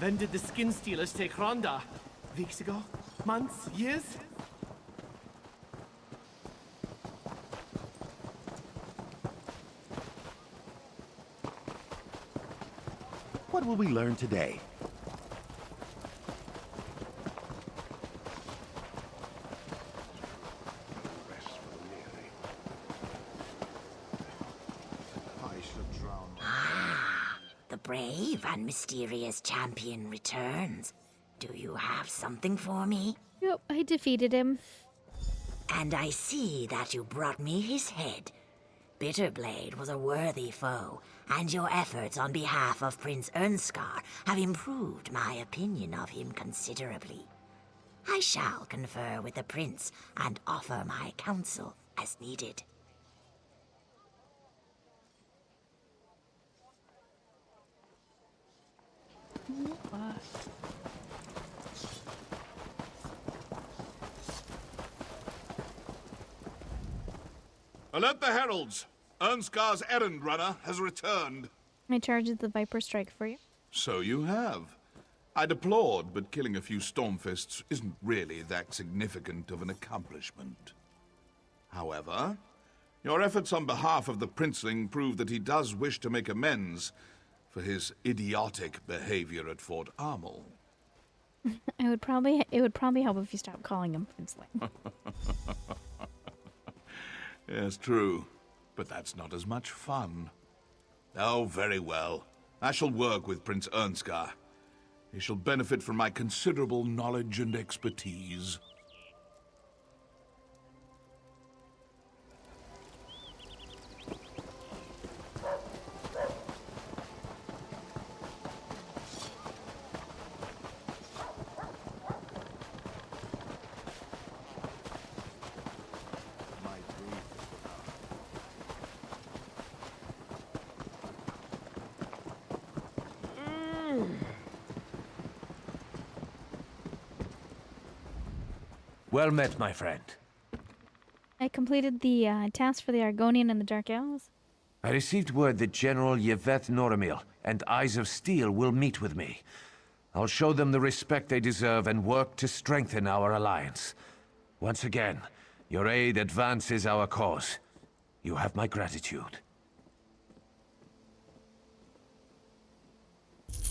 When did the skin stealers take Ronda? Weeks ago? Months? Years? What will we learn today? The brave and mysterious champion returns. Do you have something for me? Yep, I defeated him. And I see that you brought me his head. Bitterblade was a worthy foe, and your efforts on behalf of Prince Ernskar have improved my opinion of him considerably. I shall confer with the prince and offer my counsel as needed. Alert the heralds! Ernskar's errand runner has returned. I charged the Viper Strike for you. So you have. I'd applaud, but killing a few Stormfists isn't really that significant of an accomplishment. However, your efforts on behalf of the Princeling prove that he does wish to make amends for his idiotic behavior at Fort Armel. It would probably help if you stopped calling him Princeling. Yes, true. But that's not as much fun. Oh, very well. I shall work with Prince Ernskar. He shall benefit from my considerable knowledge and expertise. Well met, my friend. I completed the task for the Argonian and the Dark Elves. I received word that General Yeveth Noramil and Eyes of Steel will meet with me. I'll show them the respect they deserve and work to strengthen our alliance. Once again, your aid advances our cause. You have my gratitude.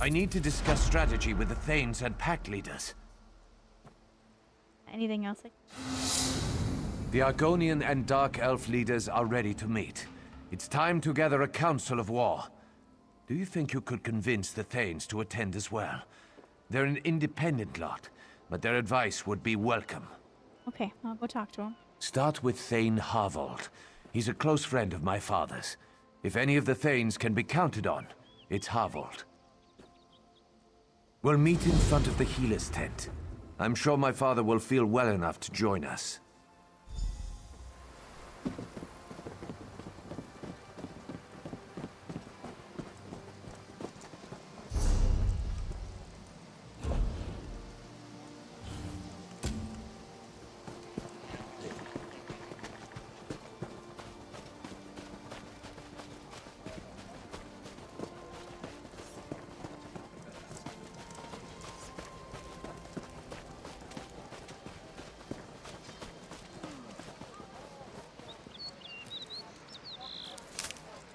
I need to discuss strategy with the Thanes and Pact leaders. Anything else? The Argonian and Dark Elf leaders are ready to meet. It's time to gather a council of war. Do you think you could convince the Thanes to attend as well? They're an independent lot, but their advice would be welcome. Okay, I'll go talk to him. Start with Thane Harvold. He's a close friend of my father's. If any of the Thanes can be counted on, it's Harvold. We'll meet in front of the healer's tent. I'm sure my father will feel well enough to join us.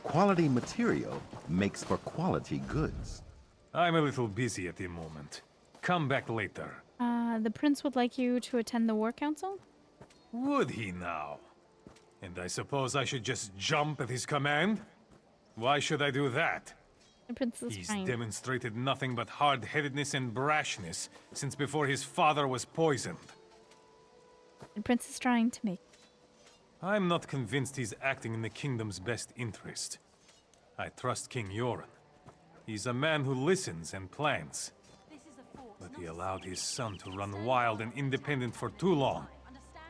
Quality material makes for quality goods. I'm a little busy at the moment. Come back later. The prince would like you to attend the war council? Would he now? And I suppose I should just jump at his command? Why should I do that? The prince is He's fine. demonstrated nothing but hard-headedness and brashness since before his father was poisoned. The prince is trying to make... I'm not convinced he's acting in the kingdom's best interest. I trust King Yoren. He's a man who listens and plans. But he allowed his son to run wild and independent for too long.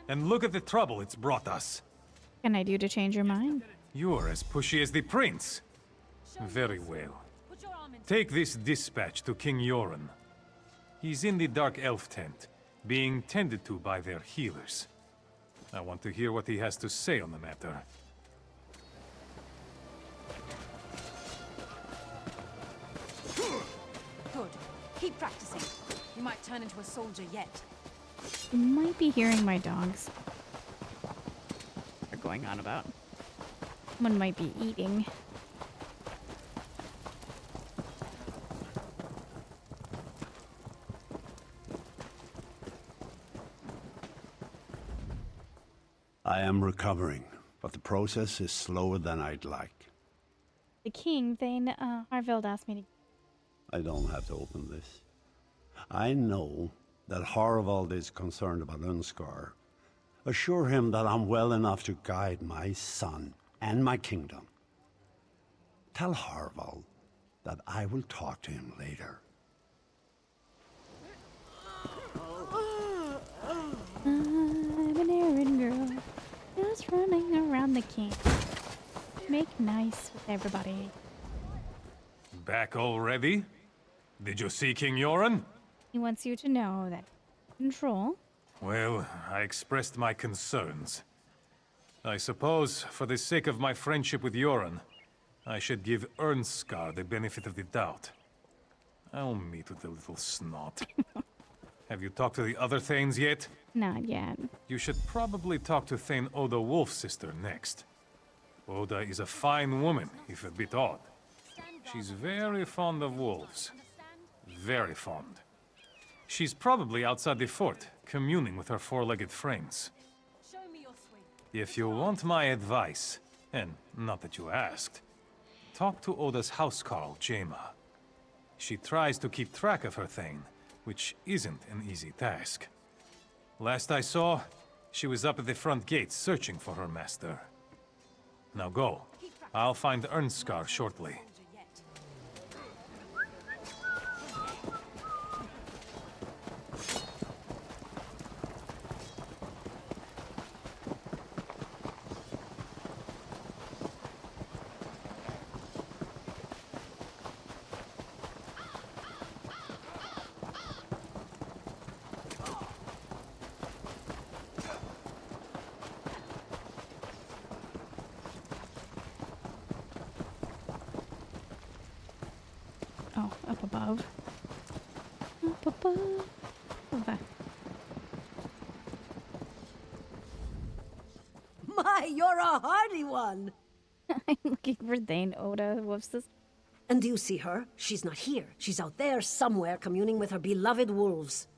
And look at the trouble it's brought us. What can I do to change your mind? You're as pushy as the prince. Very well. Take this dispatch to King Yoren. He's in the Dark Elf tent, being tended to by their healers. I want to hear what he has to say on the matter. Good. Keep practicing. You might turn into a soldier yet. You might be hearing my dogs. They're going on about. Someone might be eating. I am recovering, but the process is slower than I'd like. The king, Thane Harvold, asked me to... I don't have to open this. I know that Harvold is concerned about Unskar. Assure him that I'm well enough to guide my son and my kingdom. Tell Harvold that I will talk to him later. I'm an errand girl, just running around the camp. Make nice with everybody. Back already? Did you see King Yoren? He wants you to know that control. Well, I expressed my concerns. I suppose, for the sake of my friendship with Yoren, I should give Ernskar the benefit of the doubt. I'll meet with the little snot. Have you talked to the other Thanes yet? Not yet. You should probably talk to Thane Oda Wolfsister next. Oda is a fine woman, if a bit odd. She's very fond of wolves. Very fond. She's probably outside the fort, communing with her four-legged friends. If you want my advice, and not that you asked, talk to Oda's housecarl, Jaima. She tries to keep track of her Thane, which isn't an easy task. Last I saw, she was up at the front gate searching for her master. Now go. I'll find Ernskar shortly. Oh, up above. Up above. Okay. My, you're a hardy one! I'm looking for Thane Oda, wolf sister. And do you see her? She's not here. She's out there somewhere communing with her beloved wolves.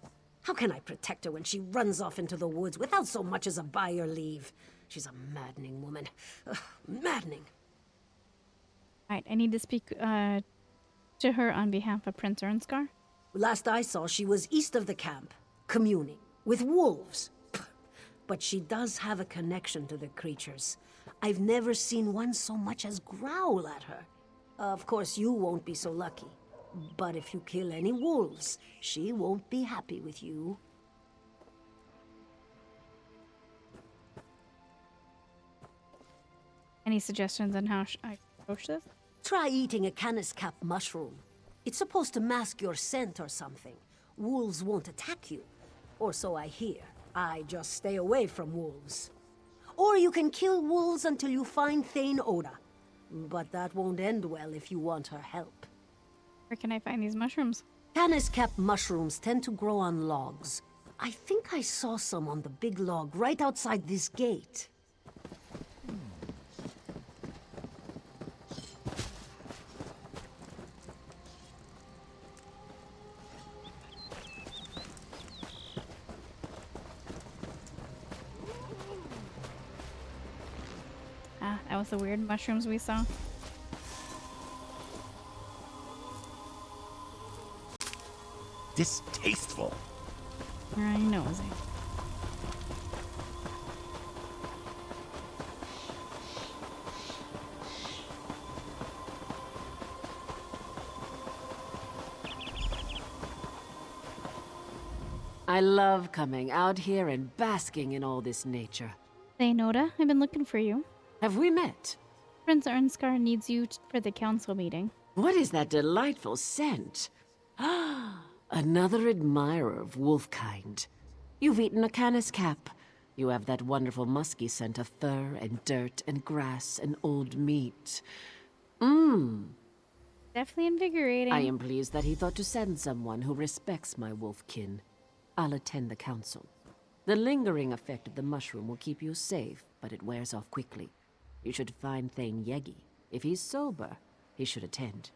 How can I protect her when she runs off into the woods without so much as a by your leave? She's a maddening woman. Ugh, maddening. Alright, I need to speak to her on behalf of Prince Ernskar. Last I saw, she was east of the camp, communing with wolves. But she does have a connection to the creatures. I've never seen one so much as growl at her. Of course, you won't be so lucky. But if you kill any wolves, she won't be happy with you. Any suggestions on how I approach this? Try eating a canis cap mushroom. It's supposed to mask your scent or something. Wolves won't attack you. Or so I hear. I just stay away from wolves. Or you can kill wolves until you find Thane Oda. But that won't end well if you want her help. Where can I find these mushrooms? Canis cap mushrooms tend to grow on logs. I think I saw some on the big log right outside this gate. Ah, that was the weird mushrooms we saw. Distasteful. I know, is it? I love coming out here and basking in all this nature. Thane Oda, I've been looking for you. Have we met? Prince Ernskar needs you for the council meeting. What is that delightful scent? Ah, another admirer of wolf kind. You've eaten a canis cap. You have that wonderful musky scent of fur and dirt and grass and old meat. Mmm. Definitely invigorating. I am pleased that he thought to send someone who respects my wolf kin. I'll attend the council. The lingering effect of the mushroom will keep you safe, but it wears off quickly. You should find Thane Yegi. If he's sober, he should attend.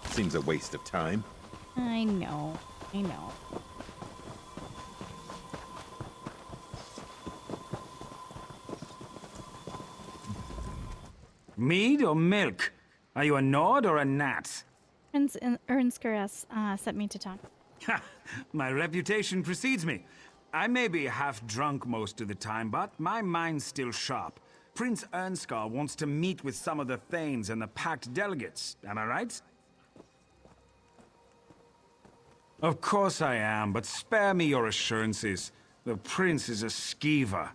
Seems a waste of time. I know. I know. Mead or milk? Are you a Nord or a Nat? Prince Ernskar sent me to talk. Ha! My reputation precedes me. I may be half drunk most of the time, but my mind's still sharp. Prince Ernskar wants to meet with some of the Thanes and the Pact delegates. Am I right? Of course I am, but spare me your assurances. The Prince is a skeever.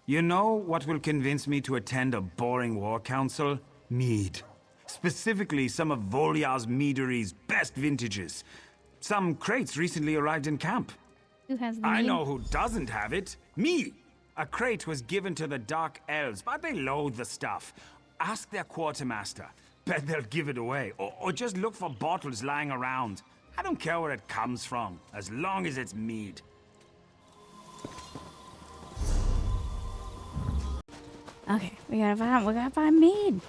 You know what will convince me to attend a boring war council? Mead. Specifically, some of Volyar's meadery's best vintages. Some crates recently arrived in camp. Who has the I mead? know who doesn't have it. Me! A crate was given to the Dark Elves, but they loathe the stuff. Ask their quartermaster. Bet they'll give it away. Or just look for bottles lying around. I don't care where it comes from, as long as it's mead. Okay, we gotta find mead.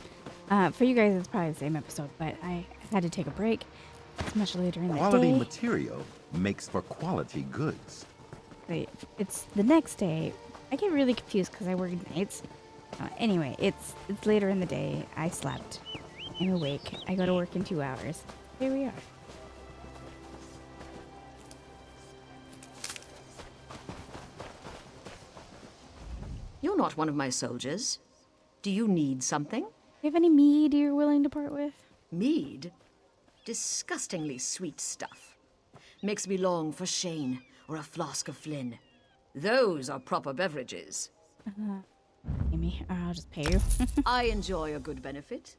For you guys, it's probably the same episode, but I had to take a break. It's much later in the day. Quality material makes for quality goods. Wait, it's the next day. I get really confused because I work nights. Anyway, it's later in the day. I slept. I'm awake. I go to work in 2 hours. Here we are. You're not one of my soldiers. Do you need something? Do you have any mead you're willing to part with? Mead? Disgustingly sweet stuff. Makes me long for Shane or a flask of Flynn. Those are proper beverages. Amy, I'll just pay you. I enjoy a good benefit.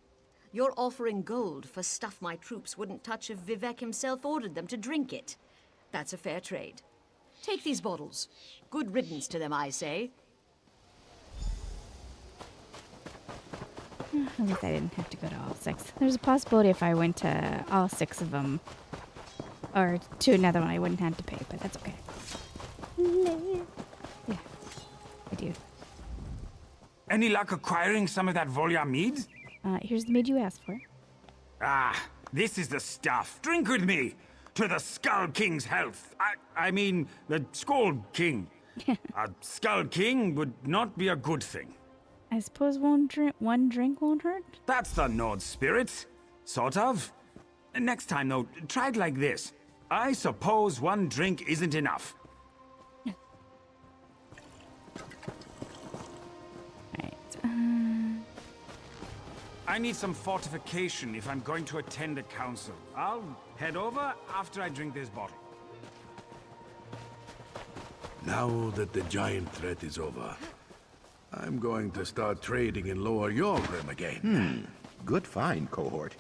You're offering gold for stuff my troops wouldn't touch if Vivek himself ordered them to drink it. That's a fair trade. Take these bottles. Good riddance to them, I say. At least I didn't have to go to all 6. There's a possibility if I went to all 6 of them, or to another one, I wouldn't have to pay, but that's okay. Yeah, I do. Any luck acquiring some of that Volya mead? Here's the mead you asked for. Ah, this is the stuff. Drink with me. To the Skull King's health. I mean, the Skull King. A Skull King would not be a good thing. I suppose one drink won't hurt? That's the Nord spirit. Sort of. Next time, though, try it like this. I suppose one drink isn't enough. I need some fortification if I'm going to attend a council. I'll head over after I drink this bottle. Now that the giant threat is over, I'm going to start trading in Lower Yorgrim again. Good find, cohort.